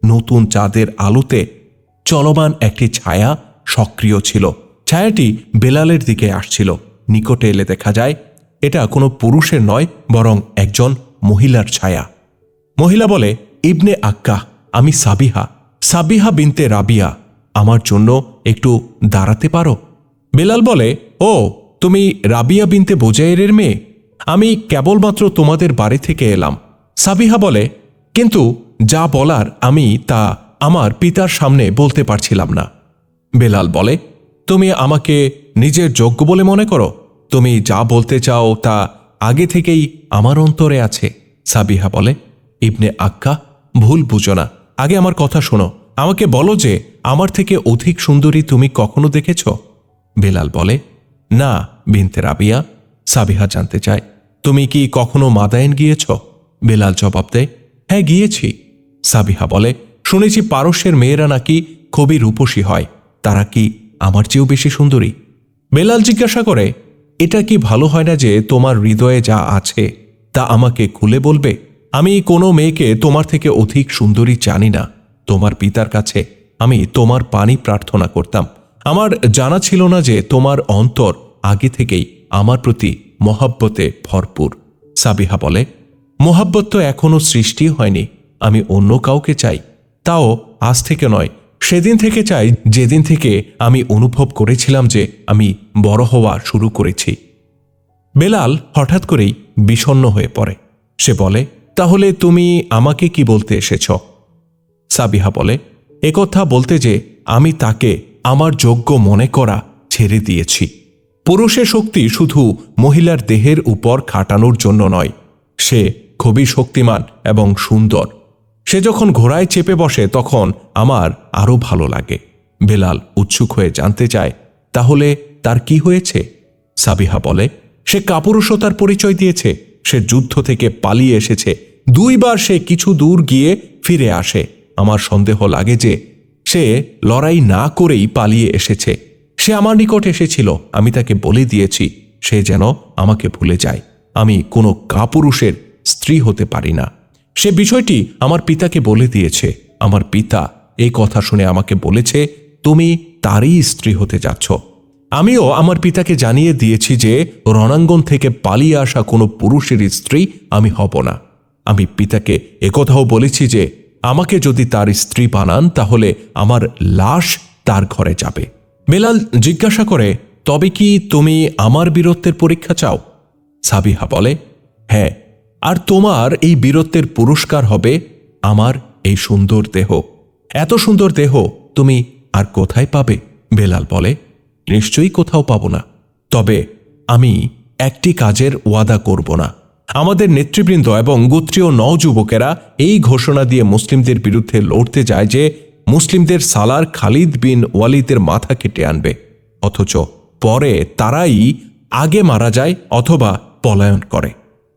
নতুন চাঁদের আলোতে চলমান একটি ছায়া সক্রিয় ছিল। ছায়াটি বেলালের দিকে আসছিল। নিকটে এলে দেখা যায় এটা কোনো পুরুষের নয়, বরং একজন মহিলার ছায়া। মহিলা বলে, ইবনে আক্কাহ, আমি সাবিহা বিনতে রাবিয়া, আমার জন্য একটু দাঁড়াতে পারো? বেলাল বলে, ও, তুমি রাবিয়া বিনতে বুজাইরের মেয়ে? আমি কেবলমাত্র তোমাদের বাড়ি থেকে এলাম। সাবিহা বলে, কিন্তু যা বলার আমি তা আমার পিতার সামনে বলতে পারছিলাম না। বেলাল বলে, তুমি আমাকে নিজের যোগ্য বলে মনে করো? তুমি যা বলতে চাও তা আগে থেকেই আমার অন্তরে আছে। সাবিহা বলে, ইবনে আক্কাহ, ভুল বুঝো না। আগে আমার কথা শোনো। আমাকে বলো যে আমার থেকে অধিক সুন্দরী তুমি কখনো দেখেছ? বেলাল বলে, না বিনতে রাবিয়া। সাবিহা জানতে চায়, তুমি কি কখনো মাদায়েন গিয়েছ? বেলাল জবাব দেয়, হ্যাঁ গিয়েছি। সাবিহা বলে, শুনেছি পারস্যের মেয়েরা নাকি খুবই রূপসী হয়। তারা কি আমার চেয়েও বেশি সুন্দরী? বেলাল জিজ্ঞাসা করে, এটা কি ভালো হয় না যে তোমার হৃদয়ে যা আছে তা আমাকে খুলে বলবে? আমি কোনো মেয়েকে তোমার থেকে অধিক সুন্দরী জানি না। তোমার পিতার কাছে আমি তোমার পানি প্রার্থনা করতাম। আমার জানা ছিল না যে তোমার অন্তর আগে থেকেই আমার প্রতি মহাব্বতে ভরপুর। সাবিহা বলে, মহাব্বত তো এখনো সৃষ্টি হয়নি। আমি অন্য কাউকে চাই, তাও আজ থেকে নয়, সেদিন থেকে চাই যেদিন থেকে আমি অনুভব করেছিলাম যে আমি বড় হওয়া শুরু করেছি। বেলাল হঠাৎ করেই বিষণ্ণ হয়ে পড়ে। সে বলে, তাহলে তুমি আমাকে কি বলতে এসেছ? সাবিহা বলে, একথা বলতে যে আমি তাকে আমার যোগ্য মনে করা ছেড়ে দিয়েছি। পুরুষের শক্তি শুধু মহিলার দেহের উপর খাটানোর জন্য নয়, সে খুবই শক্তিমান এবং সুন্দর। সে যখন ঘোড়ায় চেপে বসে তখন আমার আরও ভালো লাগে। বেলাল উৎসুক হয়ে জানতে চায়, তাহলে তার কি হয়েছে? সাবিহা বলে, সে কাপুরুষতার পরিচয় দিয়েছে। সে যুদ্ধ থেকে পালিয়ে এসেছে। 2 বার সে কিছু দূর গিয়ে ফিরে আসে। আমার সন্দেহ লাগে যে সে লড়াই না করেই পালিয়ে এসেছে। সে আমার নিকট এসেছিল। আমি তাকে বলে দিয়েছি সে যেন আমাকে ভুলে যায়। আমি কোনো কাপুরুষের স্ত্রী হতে পারি না। সে বিষয়টি আমার পিতাকে বলে দিয়েছে। আমার পিতা এই কথা শুনে আমাকে বলেছে, তুমি তারই স্ত্রী হতে যাচ্ছ। আমিও আমার পিতাকে জানিয়ে দিয়েছি যে রণাঙ্গন থেকে পালিয়ে আসা কোনো পুরুষের স্ত্রী আমি হব না। আমি পিতাকে একথাও বলেছি যে আমাকে যদি তার স্ত্রী বানান তাহলে আমার লাশ তার ঘরে যাবে। বেলাল জিজ্ঞাসা করে, তবে কি তুমি আমার বীরত্বের পরীক্ষা চাও? সাবিহা বলে, হ্যাঁ, আর তোমার এই বীরত্বের পুরস্কার হবে আমার এই সুন্দর দেহ। এত সুন্দর দেহ তুমি আর কোথায় পাবে? বেলাল বলে, নিশ্চয়ই কোথাও পাব না। তবে আমি একটি কাজের ওয়াদা করব না। আমাদের নেতৃবৃন্দ এবং গোত্রীয় নওযুবকেরা এই ঘোষণা দিয়ে মুসলিমদের বিরুদ্ধে লড়তে যায় যে মুসলিমদের সালার খালিদ বিন ওয়ালিদের মাথা কেটে আনবে, অথচ পরে তারাই আগে মারা যায় অথবা পলায়ন করে।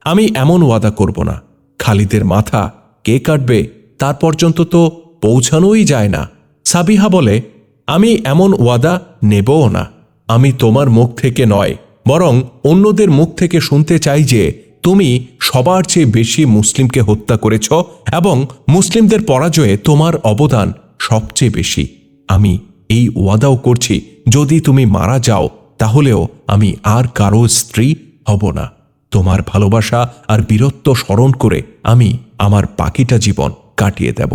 আমি এমন ওয়াদা করব না। খালিদের মাথা কে কাটবে তার পর্যন্ত তো পৌঁছানোই যায় না। সাবিহা বলে, আমি এমন ওয়াদা নেবও না। আমি তোমার মুখ থেকে নয়, বরং অন্যদের মুখ থেকে শুনতে চাই যে তুমি সবার চেয়ে বেশি মুসলিমকে হত্যা করেছ এবং মুসলিমদের পরাজয়ে তোমার অবদান সবচেয়ে বেশি। আমি এই ওয়াদাও করছি, যদি তুমি মারা যাও তাহলেও আমি আর কারো স্ত্রী হব না। তোমার ভালোবাসা আর বীরত্ব স্মরণ করে আমি আমার বাকিটা জীবন কাটিয়ে দেব।